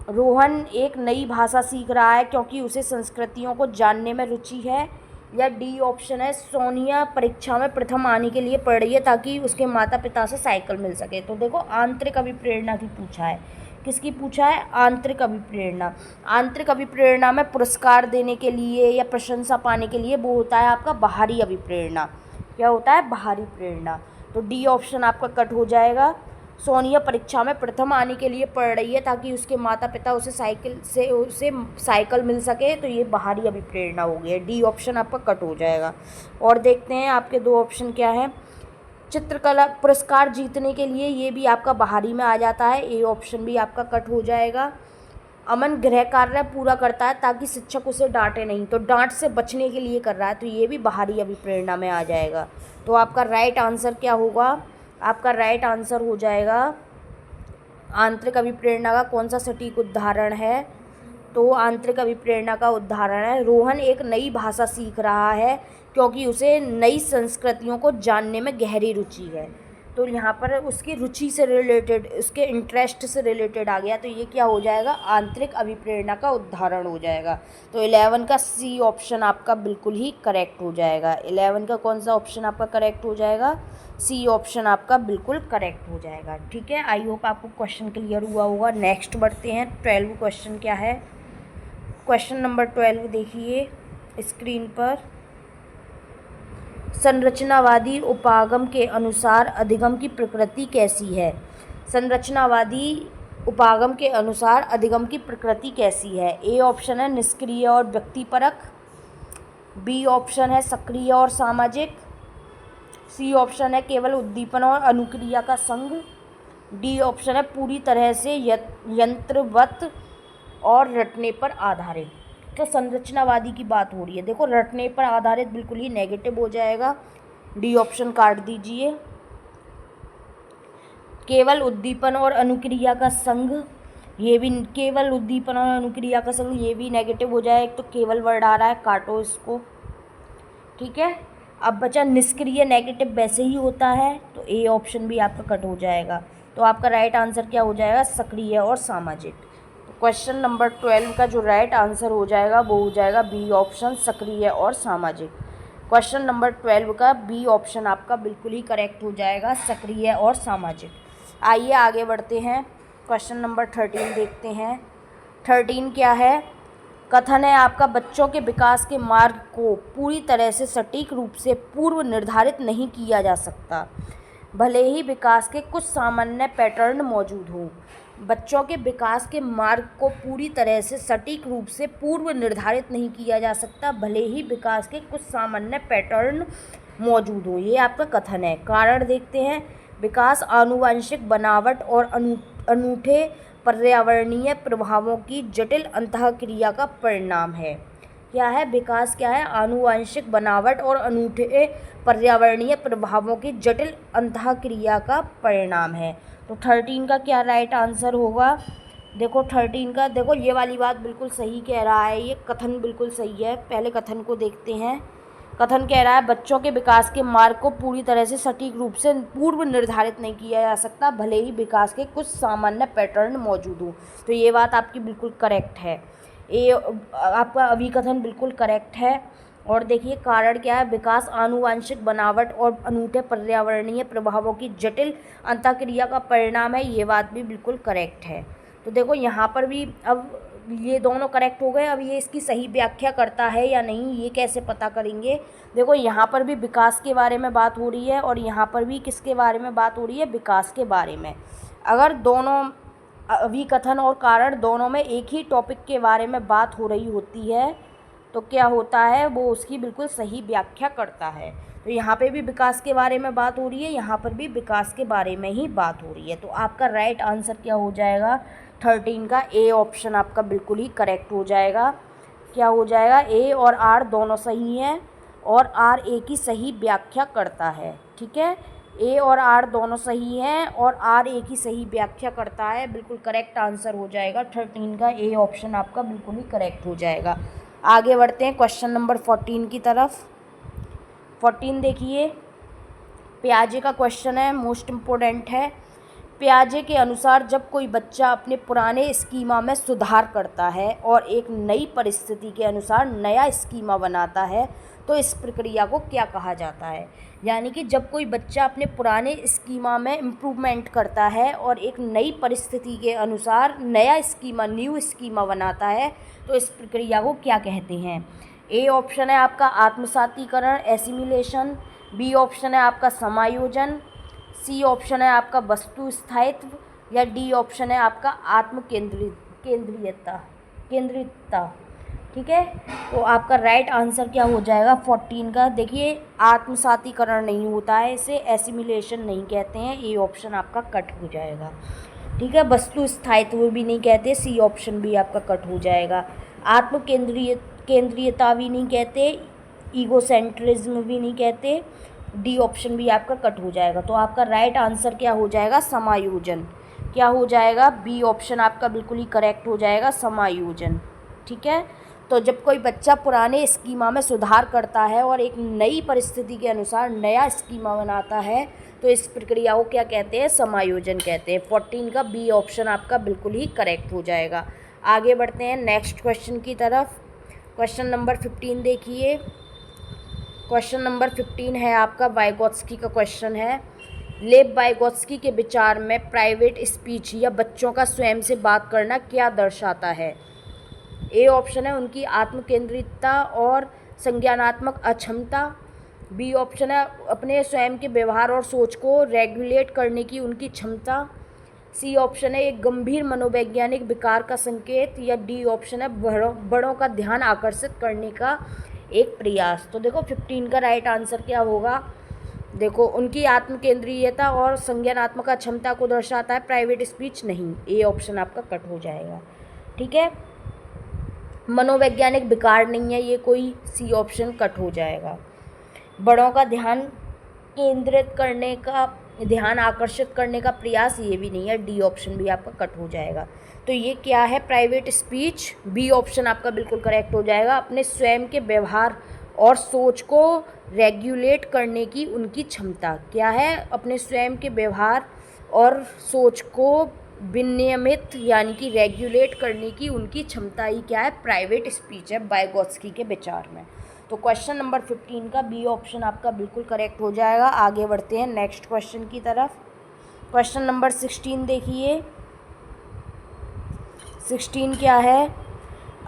रोहन एक नई भाषा सीख रहा है क्योंकि उसे संस्कृतियों को जानने में रुचि है। या डी ऑप्शन है, सोनिया परीक्षा में प्रथम आने के लिए पढ़ रही है ताकि उसके माता पिता से साइकिल मिल सके। तो देखो, आंतरिक अभिप्रेरणा की पूछा है। किसकी पूछा है? आंतरिक अभिप्रेरणा। आंतरिक अभिप्रेरणा में पुरस्कार देने के लिए या प्रशंसा पाने के लिए वो होता है आपका बाहरी अभिप्रेरणा। क्या होता है? बाहरी प्रेरणा। तो डी ऑप्शन आपका कट हो जाएगा। सोनिया परीक्षा में प्रथम आने के लिए पढ़ रही है ताकि उसके माता पिता उसे साइकिल मिल सके, तो ये बाहरी अभिप्रेरणा हो गई है। डी ऑप्शन आपका कट हो जाएगा। और देखते हैं आपके दो ऑप्शन क्या है। चित्रकला पुरस्कार जीतने के लिए, ये भी आपका बाहरी में आ जाता है। ए ऑप्शन भी आपका कट हो जाएगा। अमन गृह कार्य पूरा करता है ताकि शिक्षक उसे डांटे नहीं, तो डांट से बचने के लिए कर रहा है, तो ये भी बाहरी अभिप्रेरणा में आ जाएगा। तो आपका राइट आंसर क्या होगा? आपका राइट आंसर हो जाएगा, आंतरिक अभिप्रेरणा का कौन सा सटीक उदाहरण है? तो आंतरिक अभिप्रेरणा का उदाहरण है, रोहन एक नई भाषा सीख रहा है क्योंकि उसे नई संस्कृतियों को जानने में गहरी रुचि है। तो यहाँ पर उसकी रुचि से रिलेटेड, उसके इंटरेस्ट से रिलेटेड आ गया, तो ये क्या हो जाएगा? आंतरिक अभिप्रेरणा का उदाहरण हो जाएगा। तो 11 का सी ऑप्शन आपका बिल्कुल ही करेक्ट हो जाएगा। 11 का कौन सा ऑप्शन आपका करेक्ट हो जाएगा? सी ऑप्शन आपका बिल्कुल करेक्ट हो जाएगा। ठीक है, आई होप आपको क्वेश्चन क्लियर हुआ होगा। नेक्स्ट बढ़ते हैं। 12 क्वेश्चन क्या है? क्वेश्चन नंबर 12 देखिए स्क्रीन पर। संरचनावादी उपागम के अनुसार अधिगम की प्रकृति कैसी है? संरचनावादी उपागम के अनुसार अधिगम की प्रकृति कैसी है? ए ऑप्शन है, निष्क्रिय और व्यक्तिपरक। बी ऑप्शन है, सक्रिय और सामाजिक। सी ऑप्शन है, केवल उद्दीपन और अनुक्रिया का संग। डी ऑप्शन है, पूरी तरह से यंत्रवत और रटने पर आधारित। तो संरचनावादी की बात हो रही है। देखो, रटने पर आधारित बिल्कुल ही नेगेटिव हो जाएगा। डी ऑप्शन काट दीजिए। केवल उद्दीपन और अनुक्रिया का संग, ये भी केवल उद्दीपन और अनुक्रिया का संग, ये भी नेगेटिव हो जाए। एक तो केवल वर्ड आ रहा है, काटो इसको। ठीक है, अब बचा निष्क्रिय, नेगेटिव वैसे ही होता है, तो ए ऑप्शन भी आपका कट हो जाएगा। तो आपका राइट आंसर क्या हो जाएगा? सक्रिय और सामाजिक। क्वेश्चन नंबर 12 का जो राइट आंसर हो जाएगा वो हो जाएगा बी ऑप्शन, सक्रिय और सामाजिक। क्वेश्चन नंबर 12 का बी ऑप्शन आपका बिल्कुल ही करेक्ट हो जाएगा, सक्रिय और सामाजिक। आइए आगे बढ़ते हैं। क्वेश्चन नंबर 13 देखते हैं। 13 क्या है? कथन है आपका, बच्चों के विकास के मार्ग को पूरी तरह से सटीक रूप से पूर्व निर्धारित नहीं किया जा सकता, भले ही विकास के कुछ सामान्य पैटर्न मौजूद हों। बच्चों के विकास के मार्ग को पूरी तरह से सटीक रूप से पूर्व निर्धारित नहीं किया जा सकता, भले ही विकास के कुछ सामान्य पैटर्न मौजूद हो। ये आपका कथन है। कारण देखते हैं। विकास आनुवंशिक बनावट और अनूठे पर्यावरणीय प्रभावों की जटिल अंतःक्रिया का परिणाम है। क्या है? विकास क्या है? आनुवंशिक बनावट और अनूठे पर्यावरणीय प्रभावों की जटिल अंतःक्रिया का परिणाम है। तो 13 का क्या राइट आंसर होगा? देखो 13 का, देखो ये वाली बात बिल्कुल सही कह रहा है, ये कथन बिल्कुल सही है। पहले कथन को देखते हैं। कथन कह रहा है, बच्चों के विकास के मार्ग को पूरी तरह से सटीक रूप से पूर्व निर्धारित नहीं किया जा सकता, भले ही विकास के कुछ सामान्य पैटर्न मौजूद हों। तो ये बात आपकी बिल्कुल करेक्ट है। ये आपका अभिकथन बिल्कुल करेक्ट है। और देखिए कारण क्या है? विकास आनुवंशिक बनावट और अनूठे पर्यावरणीय प्रभावों की जटिल अंतःक्रिया का परिणाम है, ये बात भी बिल्कुल करेक्ट है। तो देखो यहाँ पर भी अब ये दोनों करेक्ट हो गए। अब ये इसकी सही व्याख्या करता है या नहीं, ये कैसे पता करेंगे? देखो यहाँ पर भी विकास के बारे में बात हो रही है और यहाँ पर भी किसके बारे में बात हो रही है? विकास के बारे में। अगर दोनों अभिकथन और कारण दोनों में एक ही टॉपिक के बारे में बात हो रही होती है तो क्या होता है? वो उसकी बिल्कुल सही व्याख्या करता है। तो यहाँ पे भी विकास के बारे में बात हो रही है, यहाँ पर भी विकास के बारे में ही बात हो रही है। तो आपका राइट आंसर क्या हो जाएगा? 13 का ए ऑप्शन आपका बिल्कुल ही करेक्ट हो जाएगा। क्या हो जाएगा? ए और आर दोनों सही हैं और आर ए की सही व्याख्या करता है। ठीक है, ए और आर दोनों सही हैं और आर ए की सही व्याख्या करता है, बिल्कुल करेक्ट आंसर हो जाएगा 13 का ए ऑप्शन आपका बिल्कुल ही करेक्ट हो जाएगा। आगे बढ़ते हैं क्वेश्चन नंबर 14 की तरफ। 14 देखिए, पियाजे का क्वेश्चन है, मोस्ट इम्पोर्टेंट है। पियाजे के अनुसार जब कोई बच्चा अपने पुराने स्कीमा में सुधार करता है और एक नई परिस्थिति के अनुसार नया स्कीमा बनाता है तो इस प्रक्रिया को क्या कहा जाता है। यानी कि जब कोई बच्चा अपने पुराने स्कीमा में इम्प्रूवमेंट करता है और एक नई परिस्थिति के अनुसार नया स्कीमा न्यू स्कीमा बनाता है तो इस प्रक्रिया को क्या कहते हैं। ए ऑप्शन है आपका आत्मसातीकरण एसिमिलेशन, बी ऑप्शन है आपका समायोजन, सी ऑप्शन है आपका वस्तु स्थायित्व या डी ऑप्शन है आपका आत्म केंद्रितता। ठीक है, तो आपका राइट आंसर क्या हो जाएगा 14 का। देखिए, आत्मसातीकरण नहीं होता है, इसे एसिमिलेशन नहीं कहते हैं, ए ऑप्शन आपका कट हो जाएगा। ठीक है, वस्तु स्थायित्व भी नहीं कहते, सी ऑप्शन भी आपका कट हो जाएगा। आत्म केंद्रीयता भी नहीं कहते, ईगोसेंट्रिज्म भी नहीं कहते, डी ऑप्शन भी आपका कट हो जाएगा। तो आपका राइट आंसर क्या हो जाएगा समायोजन। क्या हो जाएगा, बी ऑप्शन आपका बिल्कुल ही करेक्ट हो जाएगा समायोजन। ठीक है, तो जब कोई बच्चा पुराने स्कीमा में सुधार करता है और एक नई परिस्थिति के अनुसार नया स्कीमा बनाता है तो इस प्रक्रिया को क्या कहते हैं, समायोजन कहते हैं। 14 का बी ऑप्शन आपका बिल्कुल ही करेक्ट हो जाएगा। आगे बढ़ते हैं नेक्स्ट क्वेश्चन की तरफ। क्वेश्चन नंबर 15 देखिए। क्वेश्चन नंबर 15 है आपका वाइगोत्स्की का क्वेश्चन है। लेव वाइगोत्स्की के विचार में प्राइवेट स्पीच या बच्चों का स्वयं से बात करना क्या दर्शाता है। ए ऑप्शन है उनकी आत्मकेंद्रितता और संज्ञानात्मक अक्षमता, बी ऑप्शन है अपने स्वयं के व्यवहार और सोच को रेगुलेट करने की उनकी क्षमता, सी ऑप्शन है एक गंभीर मनोवैज्ञानिक विकार का संकेत या डी ऑप्शन है बड़ों का ध्यान आकर्षित करने का एक प्रयास। तो देखो 15 का राइट आंसर क्या होगा, देखो उनकी आत्मकेंद्रीयता और संज्ञानात्मक क्षमता को दर्शाता है, प्राइवेट स्पीच नहीं, ए ऑप्शन आपका कट हो जाएगा। ठीक है, मनोवैज्ञानिक विकार नहीं है ये कोई, सी ऑप्शन कट हो जाएगा। बड़ों का ध्यान केंद्रित करने का, ध्यान आकर्षित करने का प्रयास, ये भी नहीं है, डी ऑप्शन भी आपका कट हो जाएगा। तो ये क्या है, प्राइवेट स्पीच, बी ऑप्शन आपका बिल्कुल करेक्ट हो जाएगा। अपने स्वयं के व्यवहार और सोच को रेगुलेट करने की उनकी क्षमता, क्या है, अपने स्वयं के व्यवहार और सोच को विनियमित यानी कि रेगुलेट करने की उनकी क्षमता ही क्या है, प्राइवेट स्पीच है वाइगोत्स्की के विचार में। तो क्वेश्चन नंबर 15 का बी ऑप्शन आपका बिल्कुल करेक्ट हो जाएगा। आगे बढ़ते हैं नेक्स्ट क्वेश्चन की तरफ। क्वेश्चन नंबर 16 देखिए। 16 क्या है,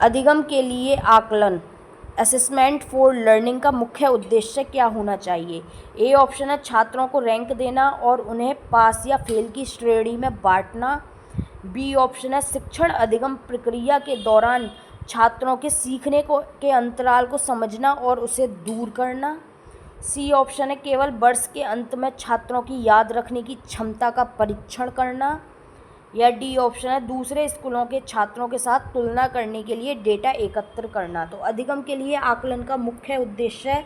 अधिगम के लिए आकलन असेसमेंट फॉर लर्निंग का मुख्य उद्देश्य क्या होना चाहिए। ए ऑप्शन है छात्रों को रैंक देना और उन्हें पास या फेल की श्रेणी में बांटना, बी ऑप्शन है शिक्षण अधिगम प्रक्रिया के दौरान छात्रों के सीखने के अंतराल को समझना और उसे दूर करना, सी ऑप्शन है केवल वर्ष के अंत में छात्रों की याद रखने की क्षमता का परीक्षण करना, या डी ऑप्शन है दूसरे स्कूलों के छात्रों के साथ तुलना करने के लिए डेटा एकत्र करना। तो अधिगम के लिए आकलन का मुख्य उद्देश्य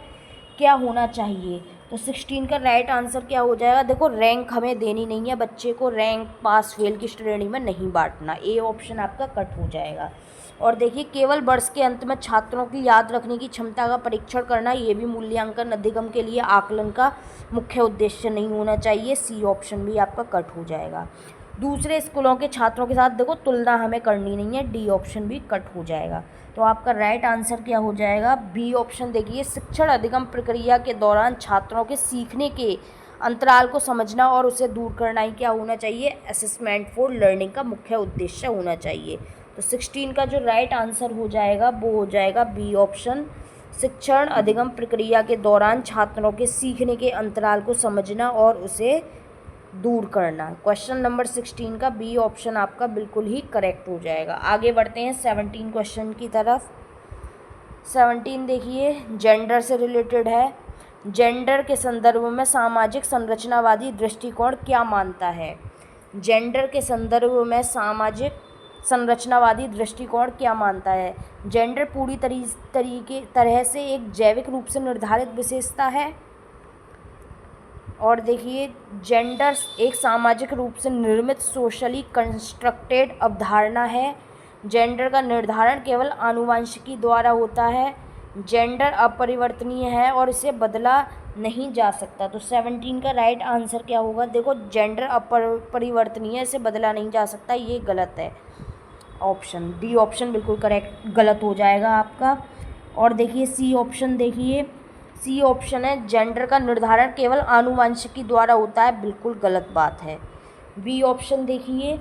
क्या होना चाहिए, तो 16 का राइट आंसर क्या हो जाएगा, देखो रैंक हमें देनी नहीं है, बच्चे को रैंक पास फेल की श्रेणी में नहीं बांटना, ए ऑप्शन आपका कट हो जाएगा। और देखिए केवल वर्ष के अंत में छात्रों की याद रखने की क्षमता का परीक्षण करना, ये भी मूल्यांकन अधिगम के लिए आकलन का मुख्य उद्देश्य नहीं होना चाहिए, सी ऑप्शन भी आपका कट हो जाएगा। दूसरे स्कूलों के छात्रों के साथ देखो तुलना हमें करनी नहीं है, डी ऑप्शन भी कट हो जाएगा। तो आपका राइट आंसर क्या हो जाएगा, बी ऑप्शन देखिए शिक्षण अधिगम प्रक्रिया के दौरान छात्रों के सीखने के अंतराल को समझना और उसे दूर करना ही क्या होना चाहिए, असेसमेंट फॉर लर्निंग का मुख्य उद्देश्य होना चाहिए। तो 16 का जो राइट आंसर हो जाएगा वो हो जाएगा बी ऑप्शन, शिक्षण अधिगम प्रक्रिया के दौरान छात्रों के सीखने के अंतराल को समझना और उसे दूर करना। क्वेश्चन नंबर 16 का बी ऑप्शन आपका बिल्कुल ही करेक्ट हो जाएगा। आगे बढ़ते हैं 17 क्वेश्चन की तरफ। 17 देखिए जेंडर से रिलेटेड है। जेंडर के संदर्भ में सामाजिक संरचनावादी दृष्टिकोण क्या मानता है। जेंडर के संदर्भ में सामाजिक संरचनावादी दृष्टिकोण क्या मानता है। जेंडर पूरी तरह से एक जैविक रूप से निर्धारित विशेषता है और देखिए, जेंडर एक सामाजिक रूप से निर्मित सोशली कंस्ट्रक्टेड अवधारणा है। जेंडर का निर्धारण केवल आनुवंशिकी द्वारा होता है। जेंडर अपरिवर्तनीय है और इसे बदला नहीं जा सकता। तो 17 का राइट आंसर क्या होगा? देखो, जेंडर अपरिवर्तनीय है, इसे बदला नहीं जा सकता, ये गलत है। ऑप्शन डी ऑप्शन बिल्कुल करेक्ट गलत हो जाएगा आपका। और देखिए सी ऑप्शन, देखिए सी ऑप्शन है, जेंडर का निर्धारण केवल आनुवंशिकी द्वारा होता है, बिल्कुल गलत बात है। बी ऑप्शन देखिए,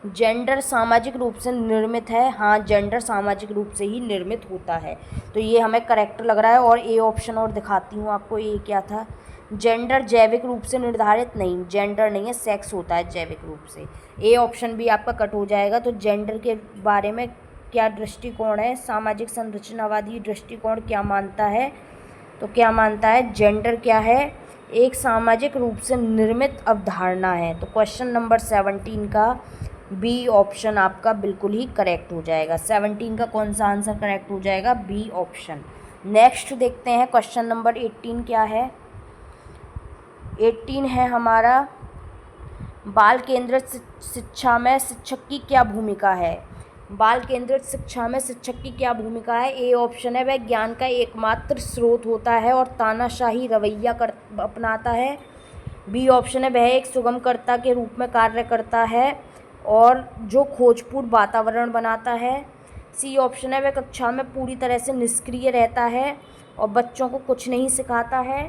जेंडर सामाजिक रूप से निर्मित है। हाँ, जेंडर सामाजिक रूप से ही निर्मित होता है, तो ये हमें करेक्ट लग रहा है। और ए ऑप्शन और दिखाती हूँ आपको, ये क्या था? जेंडर जैविक रूप से निर्धारित, नहीं, जेंडर नहीं है, सेक्स होता है जैविक रूप से। ए ऑप्शन भी आपका कट हो जाएगा। तो जेंडर के बारे में क्या दृष्टिकोण है? सामाजिक संरचनावादी दृष्टिकोण क्या मानता है? तो क्या मानता है? जेंडर क्या है? एक सामाजिक रूप से निर्मित अवधारणा है। तो क्वेश्चन नंबर 17 का बी ऑप्शन आपका बिल्कुल ही करेक्ट हो जाएगा। 17 का कौन सा आंसर करेक्ट हो जाएगा? B option. नेक्स्ट देखते हैं क्वेश्चन नंबर 18 क्या है। 18 है हमारा, बाल केंद्रित शिक्षा में शिक्षक की क्या भूमिका है? बाल केंद्रित शिक्षा में शिक्षक की क्या भूमिका है? ए ऑप्शन है, वह ज्ञान का एकमात्र स्रोत होता है और तानाशाही रवैया अपनाता है। बी ऑप्शन है, वह एक सुगमकर्ता के रूप में कार्य करता है और जो खोजपूर्ण वातावरण बनाता है। सी ऑप्शन है, वह कक्षा में पूरी तरह से निष्क्रिय रहता है और बच्चों को कुछ नहीं सिखाता है।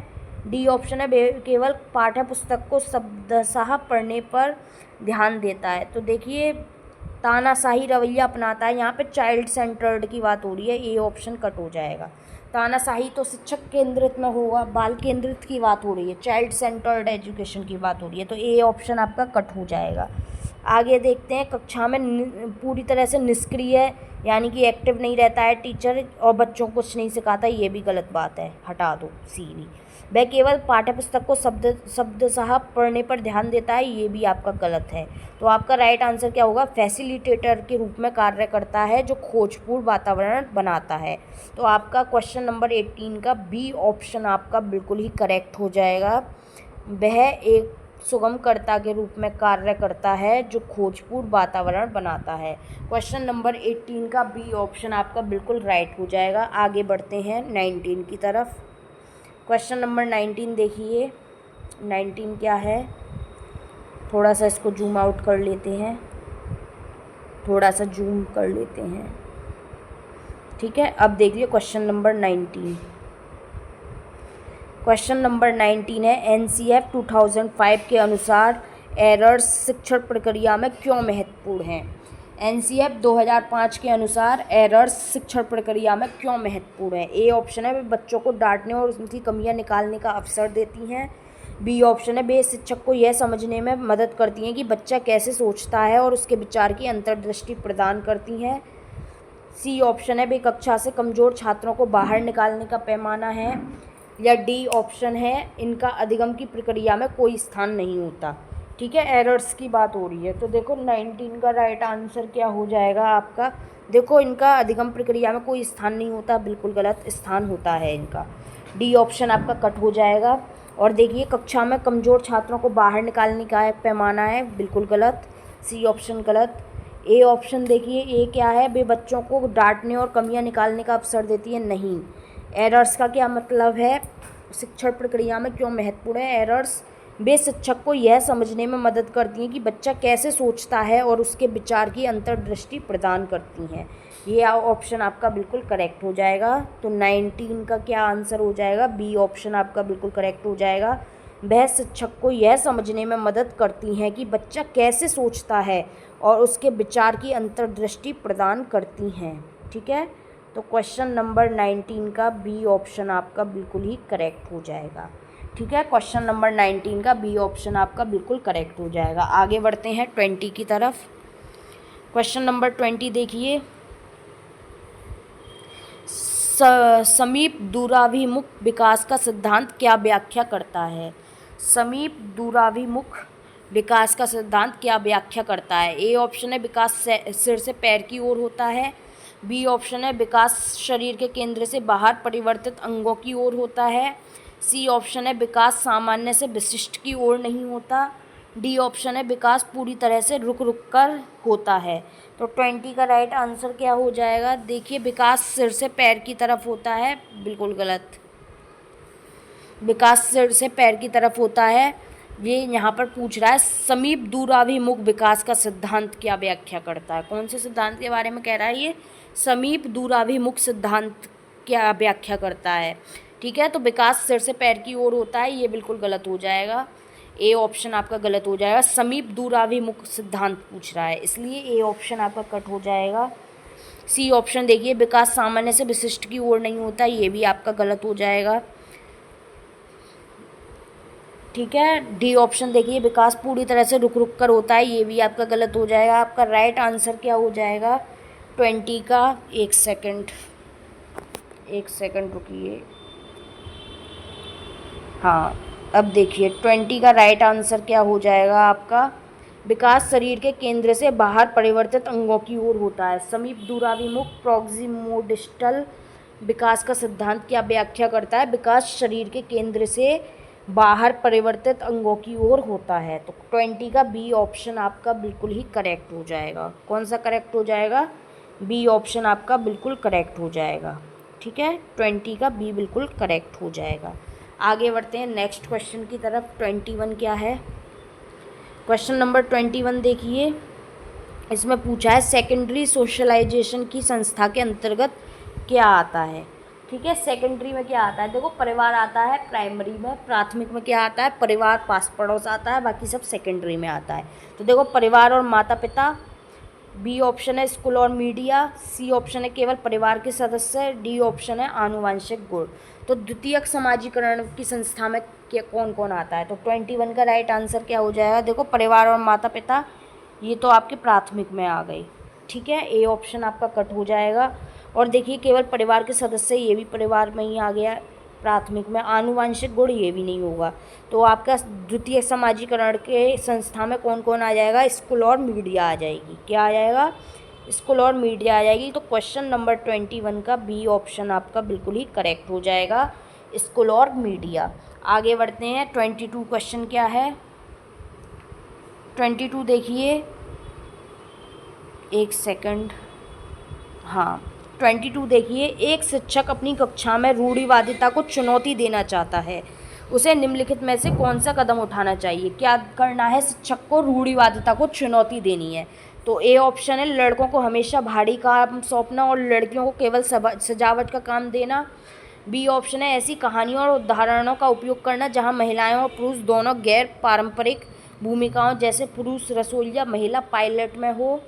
डी ऑप्शन है, वह केवल पाठ्य पुस्तक को शब्दशः पढ़ने पर ध्यान देता है। तो देखिए, तानाशाही रवैया अपनाता है, यहाँ पे चाइल्ड सेंटर्ड की बात हो रही है, ए ऑप्शन कट हो जाएगा। तानाशाही तो शिक्षक केंद्रित में होगा, बाल केंद्रित की बात हो रही है, चाइल्ड सेंटर्ड एजुकेशन की बात हो रही है, तो ए ऑप्शन आपका कट हो जाएगा। आगे देखते हैं, कक्षा में पूरी तरह से निष्क्रिय यानी कि एक्टिव नहीं रहता है टीचर और बच्चों को कुछ नहीं सिखाता, ये भी गलत बात है, हटा दो सी भी। वह केवल पाठ्य पुस्तक को शब्दशः पढ़ने पर ध्यान देता है, ये भी आपका गलत है। तो आपका राइट आंसर क्या होगा? फैसिलिटेटर के रूप में कार्य करता है जो खोजपूर्ण वातावरण बनाता है। तो आपका क्वेश्चन नंबर 18 का बी ऑप्शन आपका बिल्कुल ही करेक्ट हो जाएगा। वह एक सुगमकर्ता के रूप में कार्य करता है जो खोजपूर्ण वातावरण बनाता है। क्वेश्चन नंबर 18 का बी ऑप्शन आपका बिल्कुल राइट हो जाएगा। आगे बढ़ते हैं 19 की तरफ। क्वेश्चन नंबर 19 देखिए, 19 क्या है? थोड़ा सा इसको जूम आउट कर लेते हैं, थोड़ा सा जूम कर लेते हैं, ठीक है। अब देखिए क्वेश्चन नंबर 19। क्वेश्चन नंबर 19 है, एनसीएफ 2005 के अनुसार एरर्स शिक्षण प्रक्रिया में क्यों महत्वपूर्ण हैं? एनसीएफ 2005 के अनुसार एरर्स शिक्षण प्रक्रिया में क्यों महत्वपूर्ण है? ए ऑप्शन है, वे बच्चों को डांटने और उनकी कमियां निकालने का अवसर देती हैं। बी ऑप्शन है, वे शिक्षक को यह समझने में मदद करती हैं कि बच्चा कैसे सोचता है और उसके विचार की अंतर्दृष्टि प्रदान करती हैं। सी ऑप्शन है, वे कक्षा से कमज़ोर छात्रों को बाहर निकालने का पैमाना है। या डी ऑप्शन है, इनका अधिगम की प्रक्रिया में कोई स्थान नहीं होता। ठीक है, एरर्स की बात हो रही है। तो देखो 19 का राइट आंसर क्या हो जाएगा आपका? देखो, इनका अधिगम प्रक्रिया में कोई स्थान नहीं होता, बिल्कुल गलत स्थान होता है इनका। डी ऑप्शन आपका कट हो जाएगा। और देखिए, कक्षा में कमज़ोर छात्रों को बाहर निकालने का एक पैमाना है, बिल्कुल गलत, सी ऑप्शन गलत। ए ऑप्शन देखिए, ए क्या है? वे बच्चों को डांटने और कमियां निकालने का अवसर देती है, नहीं। एरर्स का क्या मतलब है? शिक्षण प्रक्रिया में क्यों महत्वपूर्ण है एरर्स? वे शिक्षक को यह समझने में मदद करती हैं कि बच्चा कैसे सोचता है और उसके विचार की अंतर्दृष्टि प्रदान करती हैं। ये ऑप्शन आपका बिल्कुल करेक्ट हो जाएगा। तो 19 का क्या आंसर हो जाएगा? बी ऑप्शन आपका बिल्कुल करेक्ट हो जाएगा। वह शिक्षक को यह समझने में मदद करती हैं कि बच्चा कैसे सोचता है और उसके विचार की अंतर्दृष्टि प्रदान करती हैं। ठीक है, तो क्वेश्चन नंबर 19 का बी ऑप्शन आपका बिल्कुल ही करेक्ट हो जाएगा। ठीक है, क्वेश्चन नंबर 19 का बी ऑप्शन आपका बिल्कुल करेक्ट हो जाएगा। आगे बढ़ते हैं 20 की तरफ। क्वेश्चन नंबर 20 देखिए, समीप दूराभिमुख विकास का सिद्धांत क्या व्याख्या करता है? समीप दूराभिमुख विकास का सिद्धांत क्या व्याख्या करता है? ए ऑप्शन है, विकास सिर से पैर की ओर होता है। बी ऑप्शन है, विकास शरीर के केंद्र से बाहर परिवर्तित अंगों की ओर होता है। सी ऑप्शन है विकास सामान्य से विशिष्ट की ओर नहीं होता। डी ऑप्शन है विकास पूरी तरह से रुक रुक कर होता है। तो 20 का राइट आंसर क्या हो जाएगा? देखिए, विकास सिर से पैर की तरफ होता है, बिल्कुल गलत। विकास सिर से पैर की तरफ होता है। ये यहाँ पर पूछ रहा है समीप दूराभिमुख विकास का सिद्धांत क्या व्याख्या करता है? कौन से सिद्धांत के बारे में कह रहा है ये? समीप दूराभिमुख सिद्धांत क्या व्याख्या करता है? ठीक है, तो विकास सिर से पैर की ओर होता है, ये बिल्कुल गलत हो जाएगा। ए ऑप्शन आपका गलत हो जाएगा। समीप दूराभिमुख सिद्धांत पूछ रहा है, इसलिए ए ऑप्शन आपका कट हो जाएगा। सी ऑप्शन देखिए विकास सामान्य से विशिष्ट की ओर नहीं होता, ये भी आपका गलत हो जाएगा। ठीक है, डी ऑप्शन देखिए विकास पूरी तरह से रुक रुक कर होता है, ये भी आपका गलत हो जाएगा। आपका राइट आंसर क्या हो जाएगा 20 का? एक सेकंड रुकिए। हाँ, अब देखिए 20 का राइट आंसर क्या हो जाएगा आपका? विकास शरीर के केंद्र से बाहर परिवर्तित अंगों की ओर होता है। समीप दूराभिमुख प्रॉक्सिमोडिस्टल विकास का सिद्धांत क्या व्याख्या करता है? विकास शरीर के केंद्र से बाहर परिवर्तित अंगों की ओर होता है। तो 20 का बी ऑप्शन आपका बिल्कुल ही करेक्ट हो जाएगा। कौन सा करेक्ट हो जाएगा? बी ऑप्शन आपका बिल्कुल करेक्ट हो जाएगा। ठीक है, 20 का बी बिल्कुल करेक्ट हो जाएगा। आगे बढ़ते हैं नेक्स्ट क्वेश्चन की तरफ। 21 क्या है? क्वेश्चन नंबर 21 देखिए, इसमें पूछा है सेकेंडरी सोशलाइजेशन की संस्था के अंतर्गत क्या आता है? ठीक है, सेकेंडरी में क्या आता है? देखो, परिवार आता है प्राइमरी में, प्राथमिक में क्या आता है? परिवार पास पड़ोस आता है, बाकी सब सेकेंडरी में आता है। तो देखो, परिवार और माता पिता, बी ऑप्शन है स्कूल और मीडिया, सी ऑप्शन है केवल परिवार के सदस्य, डी ऑप्शन है आनुवंशिक गुण। तो द्वितीयक समाजीकरण की संस्था में क्या कौन कौन आता है? तो 21 का राइट आंसर क्या हो जाएगा? देखो, परिवार और माता पिता, ये तो आपके प्राथमिक में आ गई। ठीक है, ए ऑप्शन आपका कट हो जाएगा। और देखिए, केवल परिवार के सदस्य, ये भी परिवार में ही आ गया प्राथमिक में। आनुवंशिक गुण, ये भी नहीं होगा। तो आपका द्वितीय समाजीकरण के संस्था में कौन कौन आ जाएगा? स्कूल और मीडिया आ जाएगी। क्या आ जाएगा? स्कूल और मीडिया आ जाएगी। तो क्वेश्चन नंबर 21 का बी ऑप्शन आपका बिल्कुल ही करेक्ट हो जाएगा, स्कूल और मीडिया। आगे बढ़ते हैं, 22 क्वेश्चन क्या है? 22 देखिए, एक सेकंड। हाँ, 22 देखिए, एक शिक्षक अपनी कक्षा में रूढ़िवादिता को चुनौती देना चाहता है, उसे निम्नलिखित में से कौन सा कदम उठाना चाहिए? क्या करना है? शिक्षक को रूढ़िवादिता को चुनौती देनी है। तो ए ऑप्शन है लड़कों को हमेशा भारी काम सौंपना और लड़कियों को केवल सजावट का काम देना। बी ऑप्शन है ऐसी कहानियों और उदाहरणों का उपयोग करना जहां महिलाएं और पुरुष दोनों गैर पारंपरिक भूमिकाओं जैसे पुरुष रसोइया महिला पायलट में हो।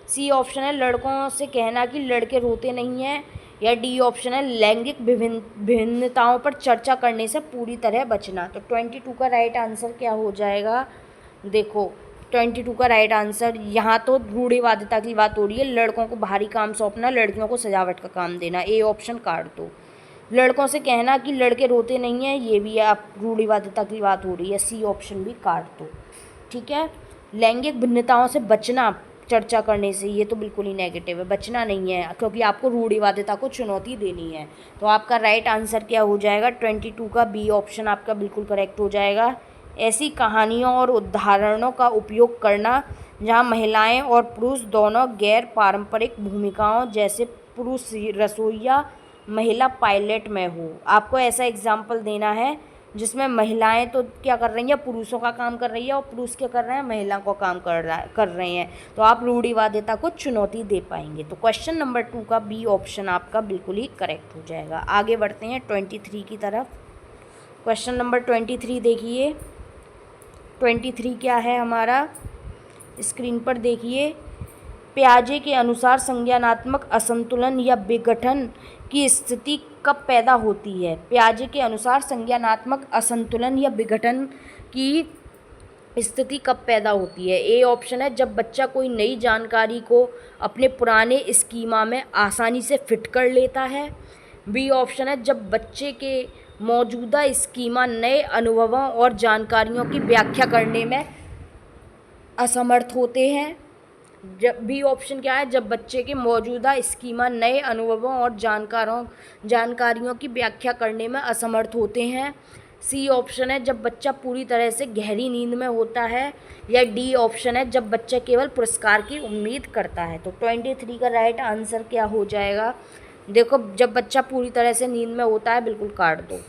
सी ऑप्शन है लड़कों से कहना कि लड़के रोते नहीं हैं। या डी ऑप्शन है लैंगिक भिन्नताओं पर चर्चा करने से पूरी तरह बचना। तो 22 का राइट आंसर क्या हो जाएगा? देखो, 22 का राइट आंसर, यहाँ तो रूढ़िवादिता की बात हो रही है, लड़कों को भारी काम सौंपना, लड़कियों को सजावट का काम देना, ए ऑप्शन काट दो। लड़कों से कहना कि लड़के रोते नहीं हैं, ये भी आप रूढ़िवादिता की बात हो रही है, सी ऑप्शन भी काट दो। ठीक है, लैंगिक भिन्नताओं से बचना चर्चा करने से, ये तो बिल्कुल ही नेगेटिव है, बचना नहीं है, क्योंकि आपको रूढ़िवादिता को चुनौती देनी है। तो आपका राइट आंसर क्या हो जाएगा? 22 का बी ऑप्शन आपका बिल्कुल करेक्ट हो जाएगा। ऐसी कहानियों और उदाहरणों का उपयोग करना जहां महिलाएं और पुरुष दोनों गैर पारंपरिक भूमिकाओं जैसे पुरुष रसोइया महिला पायलट में हो। आपको ऐसा एग्जाम्पल देना है जिसमें महिलाएं तो क्या कर रही हैं? पुरुषों का काम कर रही है, और पुरुष क्या कर रहे हैं? महिला को काम कर रहे हैं। तो आप रूढ़िवादिता को चुनौती दे पाएंगे। तो क्वेश्चन नंबर 2 का बी ऑप्शन आपका बिल्कुल ही करेक्ट हो जाएगा। आगे बढ़ते हैं 23 की तरफ। क्वेश्चन नंबर 23 देखिए, 23 क्या है हमारा? स्क्रीन पर देखिए, पियाजे के अनुसार संज्ञानात्मक असंतुलन या विघटन की स्थिति कब पैदा होती है? पियाजे के अनुसार संज्ञानात्मक असंतुलन या विघटन की स्थिति कब पैदा होती है? ए ऑप्शन है जब बच्चा कोई नई जानकारी को अपने पुराने स्कीमा में आसानी से फिट कर लेता है। बी ऑप्शन है जब बच्चे के मौजूदा स्कीमा नए अनुभवों और जानकारियों की व्याख्या करने में असमर्थ होते हैं। जब बी ऑप्शन क्या है? जब बच्चे के मौजूदा स्कीमा नए अनुभवों और जानकारियों की व्याख्या करने में असमर्थ होते हैं। सी ऑप्शन है जब बच्चा पूरी तरह से गहरी नींद में होता है, या डी ऑप्शन है जब बच्चा केवल पुरस्कार की उम्मीद करता है। तो 23 का राइट आंसर क्या हो जाएगा? देखो, जब बच्चा पूरी तरह से नींद में होता है बिल्कुल काट दो,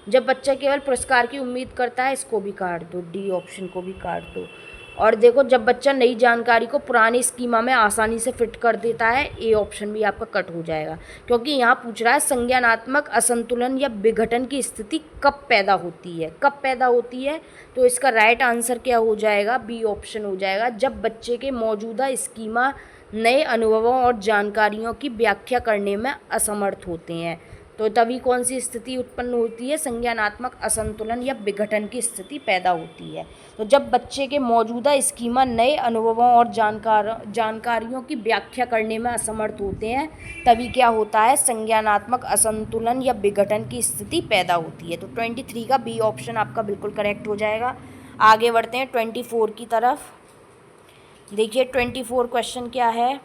जब बच्चा केवल पुरस्कार की उम्मीद करता है इसको भी काट दो, डी ऑप्शन को भी काट दो। और देखो, जब बच्चा नई जानकारी को पुरानी स्कीमा में आसानी से फिट कर देता है, ए ऑप्शन भी आपका कट हो जाएगा, क्योंकि यहाँ पूछ रहा है संज्ञानात्मक असंतुलन या विघटन की स्थिति कब पैदा होती है, कब पैदा होती है। तो इसका राइट आंसर क्या हो जाएगा? बी ऑप्शन हो जाएगा, जब बच्चे के मौजूदा स्कीमा नए अनुभवों और जानकारियों की व्याख्या करने में असमर्थ होते हैं। तो तभी कौन सी स्थिति उत्पन्न होती है? संज्ञानात्मक असंतुलन या विघटन की स्थिति पैदा होती है। तो जब बच्चे के मौजूदा स्कीमा नए अनुभवों और जानकारियों की व्याख्या करने में असमर्थ होते हैं, तभी क्या होता है? संज्ञानात्मक असंतुलन या विघटन की स्थिति पैदा होती है। तो 23 का बी ऑप्शन आपका बिल्कुल करेक्ट हो जाएगा। आगे बढ़ते हैं 24 की तरफ। देखिए 24 क्वेश्चन क्या है?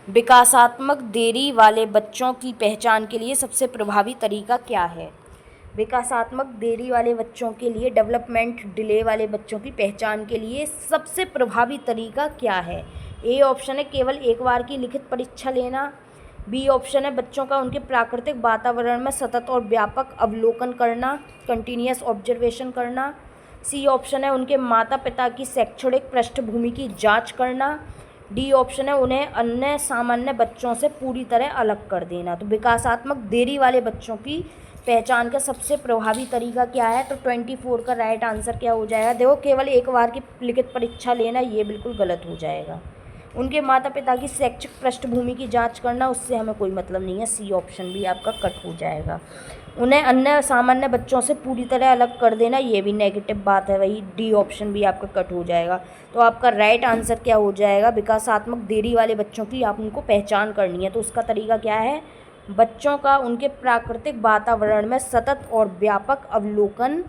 विकासात्मक देरी वाले बच्चों की पहचान के लिए सबसे प्रभावी तरीका क्या है? विकासात्मक देरी वाले बच्चों के लिए, डेवलपमेंट डिले वाले बच्चों की पहचान के लिए सबसे प्रभावी तरीका क्या है? ए ऑप्शन है केवल एक बार की लिखित परीक्षा लेना, बी ऑप्शन है बच्चों का उनके प्राकृतिक वातावरण में सतत और व्यापक अवलोकन करना, कंटिन्यूअस ऑब्जर्वेशन करना, सी ऑप्शन है उनके माता पिता की शैक्षणिक पृष्ठभूमि की जांच करना, डी ऑप्शन है उन्हें अन्य सामान्य बच्चों से पूरी तरह अलग कर देना। तो विकासात्मक देरी वाले बच्चों की पहचान का सबसे प्रभावी तरीका क्या है? तो 24 का राइट आंसर क्या हो जाएगा? देखो, केवल एक बार की लिखित परीक्षा लेना, ये बिल्कुल गलत हो जाएगा। उनके माता पिता की शैक्षिक पृष्ठभूमि की जांच करना, उससे हमें कोई मतलब नहीं है, सी ऑप्शन भी आपका कट हो जाएगा। उन्हें अन्य सामान्य बच्चों से पूरी तरह अलग कर देना, ये भी नेगेटिव बात है, वही डी ऑप्शन भी आपका कट हो जाएगा। तो आपका राइट आंसर क्या हो जाएगा? विकासात्मक देरी वाले बच्चों की आप उनको पहचान करनी है, तो उसका तरीका क्या है? बच्चों का उनके प्राकृतिक वातावरण में सतत और व्यापक अवलोकन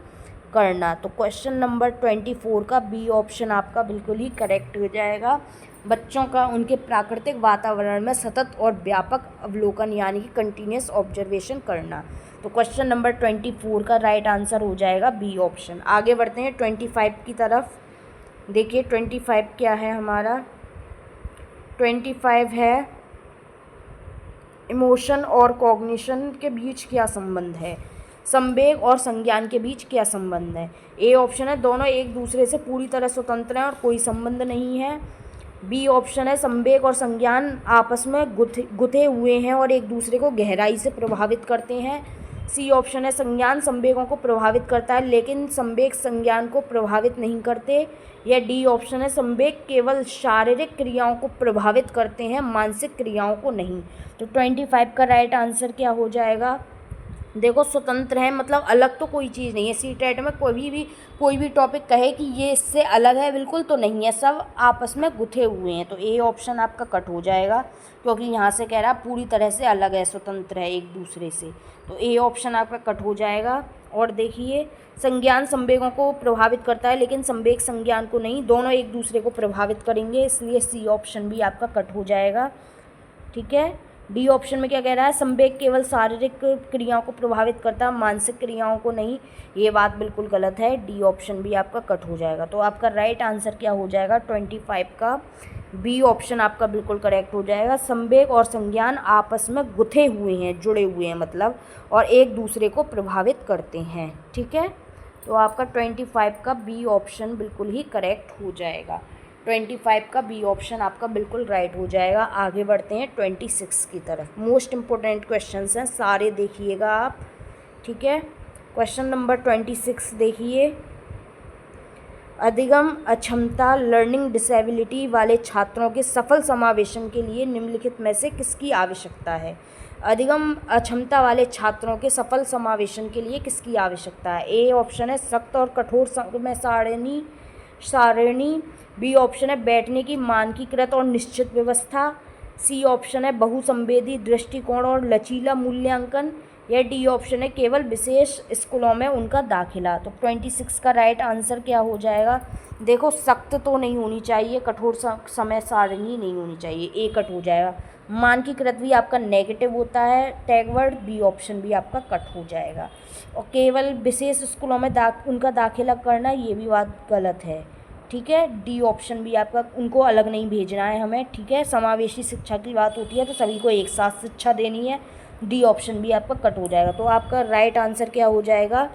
करना। तो क्वेश्चन नंबर 24 का बी ऑप्शन आपका बिल्कुल ही करेक्ट हो जाएगा। बच्चों का उनके प्राकृतिक वातावरण में सतत और व्यापक अवलोकन यानी कि कंटिन्यूअस ऑब्जर्वेशन करना। तो क्वेश्चन नंबर 24 का राइट आंसर हो जाएगा बी ऑप्शन। आगे बढ़ते हैं 25 की तरफ। देखिए 25 क्या है हमारा? 25 है इमोशन और कॉग्निशन के बीच क्या संबंध है, संवेग और संज्ञान के बीच क्या संबंध है? ए ऑप्शन है दोनों एक दूसरे से पूरी तरह स्वतंत्र हैं और कोई संबंध नहीं है। बी ऑप्शन है संवेग और संज्ञान आपस में गुथे हुए हैं और एक दूसरे को गहराई से प्रभावित करते हैं। सी ऑप्शन है संज्ञान संवेगों को प्रभावित करता है लेकिन संवेग संज्ञान को प्रभावित नहीं करते। या डी ऑप्शन है संवेग केवल शारीरिक क्रियाओं को प्रभावित करते हैं, मानसिक क्रियाओं को नहीं। तो 25 का राइट आंसर क्या हो जाएगा? देखो, स्वतंत्र है मतलब अलग तो कोई चीज़ नहीं है। सीटेट में कोई भी टॉपिक कहे कि ये इससे अलग है, बिल्कुल तो नहीं है, सब आपस में गुथे हुए हैं। तो ए ऑप्शन आपका कट हो जाएगा क्योंकि यहाँ से कह रहा है पूरी तरह से अलग है, स्वतंत्र है एक दूसरे से। तो ए ऑप्शन आपका कट हो जाएगा। और देखिए, संज्ञान संवेगों को प्रभावित करता है लेकिन संवेग संज्ञान को नहीं, दोनों एक दूसरे को प्रभावित करेंगे, इसलिए सी ऑप्शन भी आपका कट हो जाएगा। ठीक है। डी ऑप्शन में क्या कह रहा है? संवेग केवल शारीरिक क्रियाओं को प्रभावित करता है, मानसिक क्रियाओं को नहीं, ये बात बिल्कुल गलत है। डी ऑप्शन भी आपका कट हो जाएगा। तो आपका राइट आंसर क्या हो जाएगा? 25 का बी ऑप्शन आपका बिल्कुल करेक्ट हो जाएगा। संवेग और संज्ञान आपस में गुथे हुए हैं, जुड़े हुए हैं मतलब, और एक दूसरे को प्रभावित करते हैं। ठीक है। तो आपका 25 का बी ऑप्शन बिल्कुल ही करेक्ट हो जाएगा। 25 का बी ऑप्शन आपका बिल्कुल राइट हो जाएगा। आगे बढ़ते हैं 26 की तरफ। मोस्ट इम्पोर्टेंट क्वेश्चंस हैं, सारे देखिएगा आप। ठीक है। क्वेश्चन नंबर 26 देखिए। अधिगम अक्षमता लर्निंग डिसेबिलिटी वाले छात्रों के सफल समावेशन के लिए निम्नलिखित में से किसकी आवश्यकता है? अधिगम अक्षमता वाले छात्रों के सफल समावेशन के लिए किसकी आवश्यकता है? ए ऑप्शन है सख्त और कठोर समय सारणी। बी ऑप्शन है बैठने की मानकीकृत और निश्चित व्यवस्था। सी ऑप्शन है बहुसंवेदी दृष्टिकोण और लचीला मूल्यांकन। या डी ऑप्शन है केवल विशेष स्कूलों में उनका दाखिला। तो 26 का राइट आंसर क्या हो जाएगा? देखो सख्त तो नहीं होनी चाहिए, कठोर समय सारणी नहीं होनी चाहिए, ए कट हो जाएगा। मानकीकृत भी आपका नेगेटिव होता है, टैग वर्ड बी ऑप्शन भी आपका कट हो जाएगा। और केवल विशेष स्कूलों में उनका दाखिला करना, ये भी बात गलत है। ठीक है, डी ऑप्शन भी आपका, उनको अलग नहीं भेजना है हमें। ठीक है, समावेशी शिक्षा की बात होती है तो सभी को एक साथ शिक्षा देनी है। डी ऑप्शन भी आपका कट हो जाएगा। तो आपका राइट आंसर क्या हो जाएगा?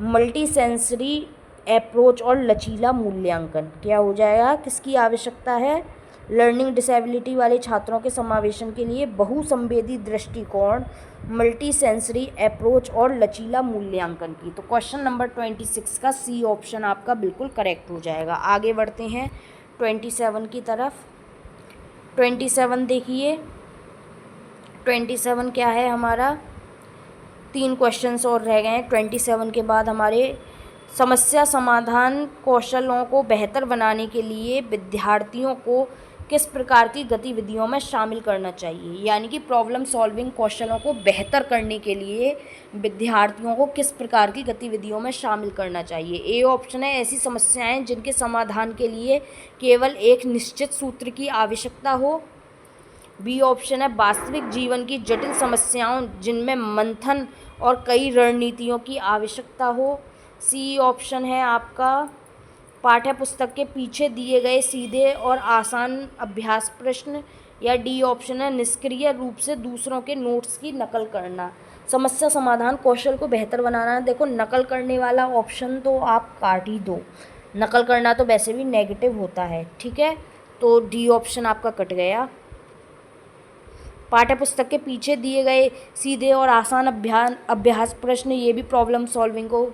मल्टी सेंसरी अप्रोच और लचीला मूल्यांकन क्या हो जाएगा? किसकी आवश्यकता है? लर्निंग डिसेबिलिटी वाले छात्रों के समावेशन के लिए बहुसंवेदी दृष्टिकोण, मल्टी सेंसरी अप्रोच और लचीला मूल्यांकन की। तो क्वेश्चन नंबर 26 का सी ऑप्शन आपका बिल्कुल करेक्ट हो जाएगा। आगे बढ़ते हैं 27 की तरफ। 27 देखिए, 27 क्या है हमारा? 3 क्वेश्चंस और रह गए हैं। 27 के बाद हमारे समस्या समाधान कौशलों को बेहतर बनाने के लिए विद्यार्थियों को किस प्रकार की गतिविधियों में शामिल करना चाहिए? यानी कि प्रॉब्लम सॉल्विंग कौशलों को बेहतर करने के लिए विद्यार्थियों को किस प्रकार की गतिविधियों में शामिल करना चाहिए? ए ऑप्शन है ऐसी समस्याएं जिनके समाधान के लिए केवल एक निश्चित सूत्र की आवश्यकता हो। बी ऑप्शन है वास्तविक जीवन की जटिल समस्याओं जिनमें मंथन और कई रणनीतियों की आवश्यकता हो। सी ऑप्शन है आपका पाठ्य पुस्तक के पीछे दिए गए सीधे और आसान अभ्यास प्रश्न। या डी ऑप्शन है निष्क्रिय रूप से दूसरों के नोट्स की नकल करना। समस्या समाधान कौशल को बेहतर बनाना। देखो नकल करने वाला ऑप्शन तो आप काट ही दो, नकल करना तो वैसे भी नेगेटिव होता है। ठीक है, तो डी ऑप्शन आपका कट गया। पाठ्यपुस्तक के पीछे दिए गए सीधे और आसान अभ्यास प्रश्न, ये भी प्रॉब्लम सॉल्विंग को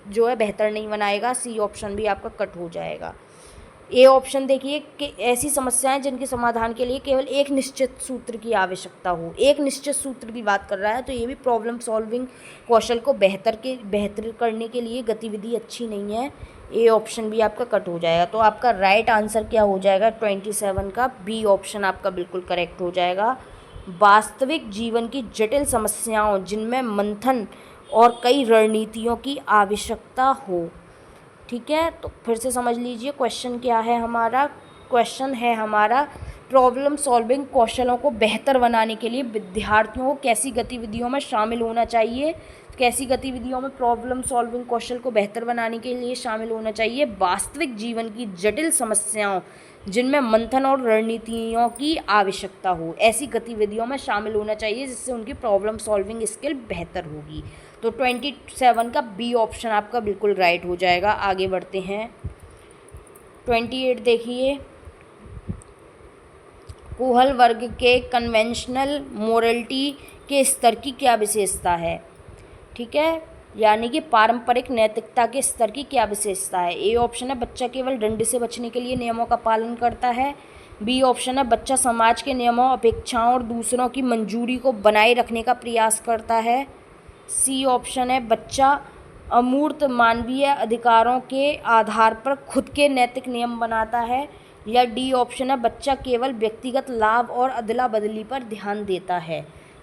जो है बेहतर नहीं बनाएगा। सी ऑप्शन भी आपका कट हो जाएगा। ए ऑप्शन देखिए कि ऐसी समस्याएं जिनके समाधान के लिए केवल एक निश्चित सूत्र की आवश्यकता हो। एक निश्चित सूत्र की बात कर रहा है तो ये भी प्रॉब्लम सॉल्विंग कौशल को बेहतर करने के लिए गतिविधि अच्छी नहीं है। ए ऑप्शन भी आपका कट हो जाएगा। तो आपका राइट आंसर क्या हो जाएगा 27 का? बी ऑप्शन आपका बिल्कुल करेक्ट हो जाएगा। वास्तविक जीवन की जटिल समस्याओं जिनमें मंथन और कई रणनीतियों की आवश्यकता हो। ठीक है, तो फिर से समझ लीजिए क्वेश्चन क्या है हमारा। क्वेश्चन है हमारा प्रॉब्लम सॉल्विंग कौशलों को बेहतर बनाने के लिए विद्यार्थियों को कैसी गतिविधियों में शामिल होना चाहिए? कैसी गतिविधियों में प्रॉब्लम सॉल्विंग कौशल को बेहतर बनाने के लिए शामिल होना चाहिए? वास्तविक जीवन की जटिल समस्याओं जिनमें मंथन और रणनीतियों की आवश्यकता हो, ऐसी गतिविधियों में शामिल होना चाहिए जिससे उनकी प्रॉब्लम सॉल्विंग स्किल बेहतर होगी। तो 27 का बी ऑप्शन आपका बिल्कुल राइट हो जाएगा। आगे बढ़ते हैं 28 देखिए, कोहल वर्ग के कन्वेंशनल मोरलिटी के स्तर की क्या विशेषता है? ठीक है, यानी कि पारंपरिक नैतिकता के स्तर की क्या विशेषता है? ए ऑप्शन है बच्चा केवल दंड से बचने के लिए नियमों का पालन करता है। बी ऑप्शन है बच्चा समाज के नियमों, अपेक्षाओं और दूसरों की मंजूरी को बनाए रखने का प्रयास करता है। सी ऑप्शन है बच्चा अमूर्त मानवीय अधिकारों के आधार पर खुद के नैतिक नियम बनाता है। या डी ऑप्शन है बच्चा केवल व्यक्तिगत लाभ और अदला बदली पर ध्यान देता है।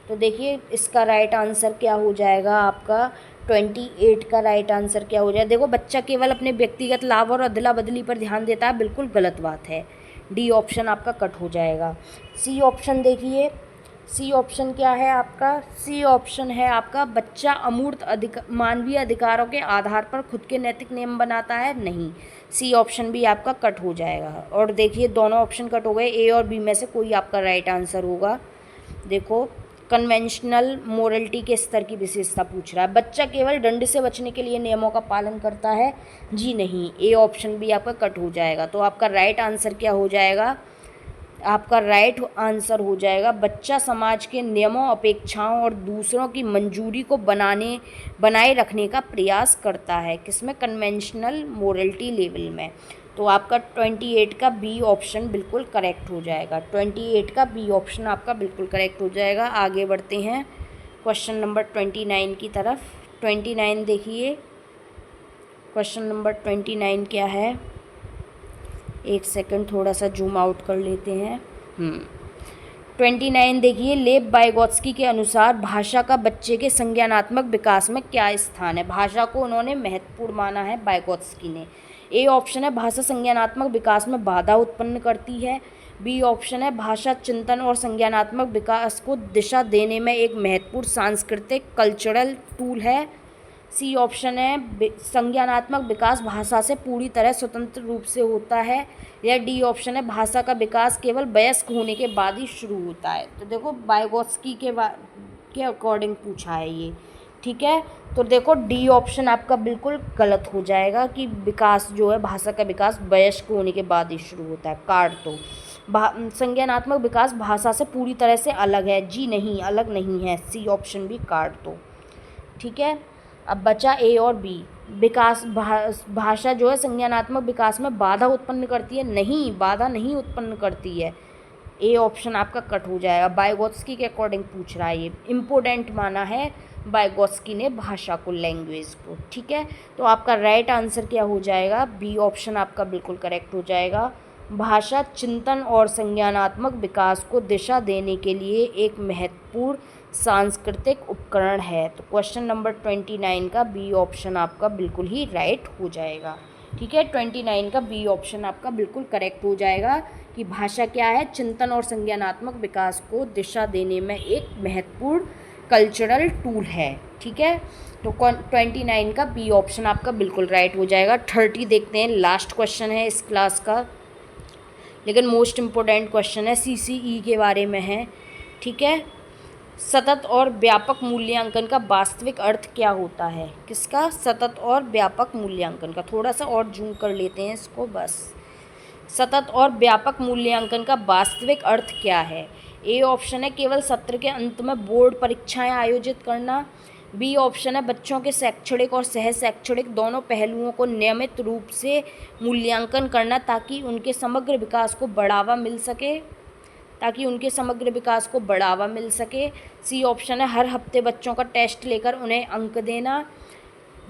तो देखिए इसका राइट आंसर क्या हो जाएगा आपका 28 का राइट आंसर क्या हो जाएगा? देखो बच्चा केवल अपने व्यक्तिगत लाभ और अदला बदली पर ध्यान देता है, बिल्कुल गलत बात है। डी ऑप्शन आपका कट हो जाएगा। सी ऑप्शन देखिए, सी ऑप्शन क्या है आपका? सी ऑप्शन है आपका बच्चा अमूर्त मानवीय अधिकारों के आधार पर खुद के नैतिक नियम बनाता है। नहीं, सी ऑप्शन भी आपका कट हो जाएगा। और देखिए दोनों ऑप्शन कट हो गए, ए और बी में से कोई आपका राइट आंसर होगा। देखो कन्वेंशनल मोरलिटी के स्तर की विशेषता पूछ रहा है, बच्चा केवल दंड से बचने के लिए नियमों का पालन करता है। जी नहीं, ए ऑप्शन भी आपका कट हो जाएगा। तो आपका राइट आंसर क्या हो जाएगा? आपका राइट आंसर हो जाएगा बच्चा समाज के नियमों, अपेक्षाओं और दूसरों की मंजूरी को बनाए रखने का प्रयास करता है। किसमें? कन्वेंशनल मोरलिटी लेवल में। तो आपका 28 का बी ऑप्शन बिल्कुल करेक्ट हो जाएगा। 28 का बी ऑप्शन आपका बिल्कुल करेक्ट हो जाएगा। आगे बढ़ते हैं क्वेश्चन नंबर 29 की तरफ। 29 देखिए, क्वेश्चन नंबर 29 क्या है? एक सेकंड थोड़ा सा जूम आउट कर लेते हैं। 29 देखिए, लेव वाइगोत्स्की के अनुसार भाषा का बच्चे के संज्ञानात्मक विकास में क्या स्थान है। भाषा को उन्होंने महत्वपूर्ण माना है वाइगोत्स्की ने। ए ऑप्शन है भाषा संज्ञानात्मक विकास में बाधा उत्पन्न करती है। बी ऑप्शन है भाषा चिंतन और संज्ञानात्मक विकास को दिशा देने में एक महत्वपूर्ण सांस्कृतिक कल्चरल टूल है। सी ऑप्शन है संज्ञानात्मक विकास भाषा से पूरी तरह स्वतंत्र रूप से होता है। या डी ऑप्शन है भाषा का विकास केवल वयस्क होने के बाद ही शुरू होता है। तो देखो वाइगोत्स्की के अकॉर्डिंग पूछा है ये, ठीक है। तो देखो डी ऑप्शन आपका बिल्कुल गलत हो जाएगा कि विकास जो है भाषा का विकास वयस्क होने के बाद ही शुरू होता है। काट दो। संज्ञानात्मक विकास भाषा से पूरी तरह से अलग है। जी नहीं, अलग नहीं है। सी ऑप्शन भी काट दो, ठीक है। अब बचा ए और बी। विकास भाषा जो है संज्ञानात्मक विकास में बाधा उत्पन्न करती है। नहीं, बाधा नहीं उत्पन्न करती है। ए ऑप्शन आपका कट हो जाएगा। वाइगोत्स्की के अकॉर्डिंग पूछ रहा है, ये इम्पोर्टेंट माना है वाइगोत्स्की ने भाषा को, लैंग्वेज को, ठीक है। तो आपका राइट आंसर क्या हो जाएगा? बी ऑप्शन आपका बिल्कुल करेक्ट हो जाएगा। भाषा चिंतन और संज्ञानात्मक विकास को दिशा देने के लिए एक महत्वपूर्ण सांस्कृतिक उपकरण है। तो क्वेश्चन नंबर 29 का बी ऑप्शन आपका बिल्कुल ही राइट हो जाएगा, ठीक है। 29 का बी ऑप्शन आपका बिल्कुल करेक्ट हो जाएगा कि भाषा क्या है? चिंतन और संज्ञानात्मक विकास को दिशा देने में एक महत्वपूर्ण कल्चरल टूल है, ठीक है। तो 29 का बी ऑप्शन आपका बिल्कुल राइट हो जाएगा। 30 देखते हैं, लास्ट क्वेश्चन है इस क्लास का, लेकिन मोस्ट इम्पोर्टेंट क्वेश्चन है, CCE के बारे में है, ठीक है। सतत और व्यापक मूल्यांकन का वास्तविक अर्थ क्या होता है? किसका? सतत और व्यापक मूल्यांकन का। थोड़ा सा और जूम कर लेते हैं इसको, बस। सतत और व्यापक मूल्यांकन का वास्तविक अर्थ क्या है? ए ऑप्शन है केवल सत्र के अंत में बोर्ड परीक्षाएं आयोजित करना। बी ऑप्शन है बच्चों के शैक्षणिक और सह शैक्षणिक दोनों पहलुओं को नियमित रूप से मूल्यांकन करना ताकि उनके समग्र विकास को बढ़ावा मिल सके। सी ऑप्शन है हर हफ्ते बच्चों का टेस्ट लेकर उन्हें अंक देना।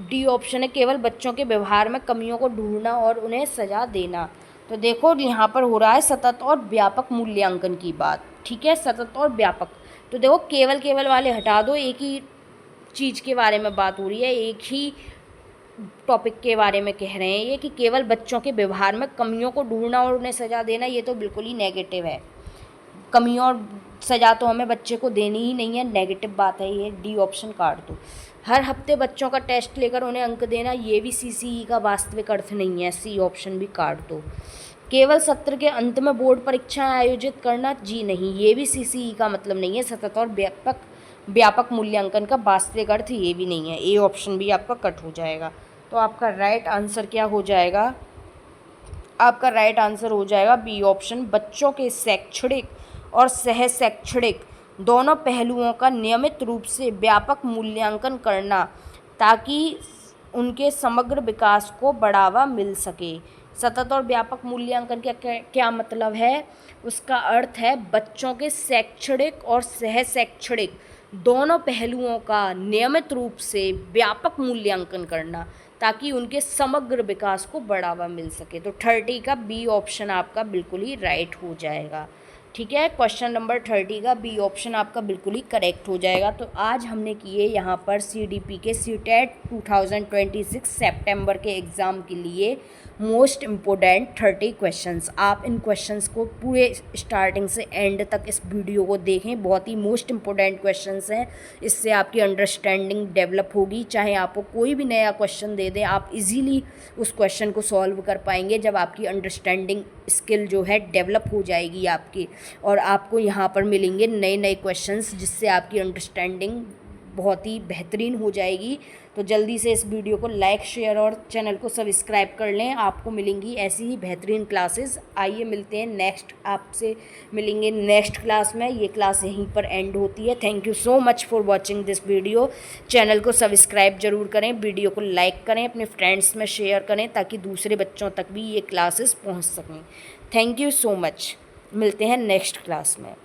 डी ऑप्शन है केवल बच्चों के व्यवहार में कमियों को ढूंढना और उन्हें सजा देना। तो देखो यहाँ पर हो रहा है सतत और व्यापक मूल्यांकन की बात, ठीक है। सतत और व्यापक, तो देखो केवल वाले हटा दो, एक ही चीज़ के बारे में बात हो रही है, एक ही टॉपिक के बारे में कह रहे हैं ये कि केवल बच्चों के व्यवहार में कमियों को ढूंढना और उन्हें सजा देना, ये तो बिल्कुल ही नेगेटिव है। कमियों और सजा तो हमें बच्चे को देनी ही नहीं है, नेगेटिव बात है ये। डी ऑप्शन काट दो। हर हफ्ते बच्चों का टेस्ट लेकर उन्हें अंक देना, ये भी CCE का वास्तविक अर्थ नहीं है। सी ऑप्शन भी काट दो। केवल सत्र के अंत में बोर्ड परीक्षाएं आयोजित करना, जी नहीं, ये भी CCE का मतलब नहीं है। सतत और व्यापक मूल्यांकन का वास्तविक अर्थ ये भी नहीं है। ए ऑप्शन भी आपका कट हो जाएगा। तो आपका राइट आंसर क्या हो जाएगा? आपका राइट आंसर हो जाएगा बी ऑप्शन, बच्चों के शैक्षणिक और सह शैक्षणिक दोनों पहलुओं का नियमित रूप से व्यापक मूल्यांकन करना ताकि उनके समग्र विकास को बढ़ावा मिल सके। सतत और व्यापक मूल्यांकन का क्या मतलब है? उसका अर्थ है बच्चों के शैक्षणिक और सह शैक्षणिक दोनों पहलुओं का नियमित रूप से व्यापक मूल्यांकन करना ताकि उनके समग्र विकास को बढ़ावा मिल सके। तो 30 का बी ऑप्शन आपका बिल्कुल ही राइट हो जाएगा, ठीक है। क्वेश्चन नंबर 30 का बी ऑप्शन आपका बिल्कुल ही करेक्ट हो जाएगा। तो आज हमने किए यहाँ पर CDP के CTET 2026 सितंबर के एग्ज़ाम के लिए मोस्ट इम्पोर्टेंट 30 क्वेश्चंस। आप इन क्वेश्चंस को पूरे स्टार्टिंग से एंड तक इस वीडियो को देखें, बहुत ही मोस्ट इम्पोर्टेंट क्वेश्चंस हैं। इससे आपकी अंडरस्टैंडिंग डेवलप होगी। चाहे आपको कोई भी नया क्वेश्चन दे दे, आप इजीली उस क्वेश्चन को सॉल्व कर पाएंगे जब आपकी अंडरस्टैंडिंग स्किल जो है डेवलप हो जाएगी आपकी, और आपको यहाँ पर मिलेंगे नए क्वेश्चंस जिससे आपकी अंडरस्टैंडिंग बहुत ही बेहतरीन हो जाएगी। तो जल्दी से इस वीडियो को लाइक, शेयर और चैनल को सब्सक्राइब कर लें। आपको मिलेंगी ऐसी ही बेहतरीन क्लासेस। आइए मिलते हैं नेक्स्ट, आपसे मिलेंगे नेक्स्ट क्लास में। ये क्लास यहीं पर एंड होती है। Thank you so much for watching this video. Channel को सब्सक्राइब जरूर करें, वीडियो को लाइक करें, अपने फ्रेंड्स में शेयर करें ताकि दूसरे बच्चों तक भी ये क्लासेस पहुँच सकें। Thank you so much. मिलते हैं नेक्स्ट क्लास में।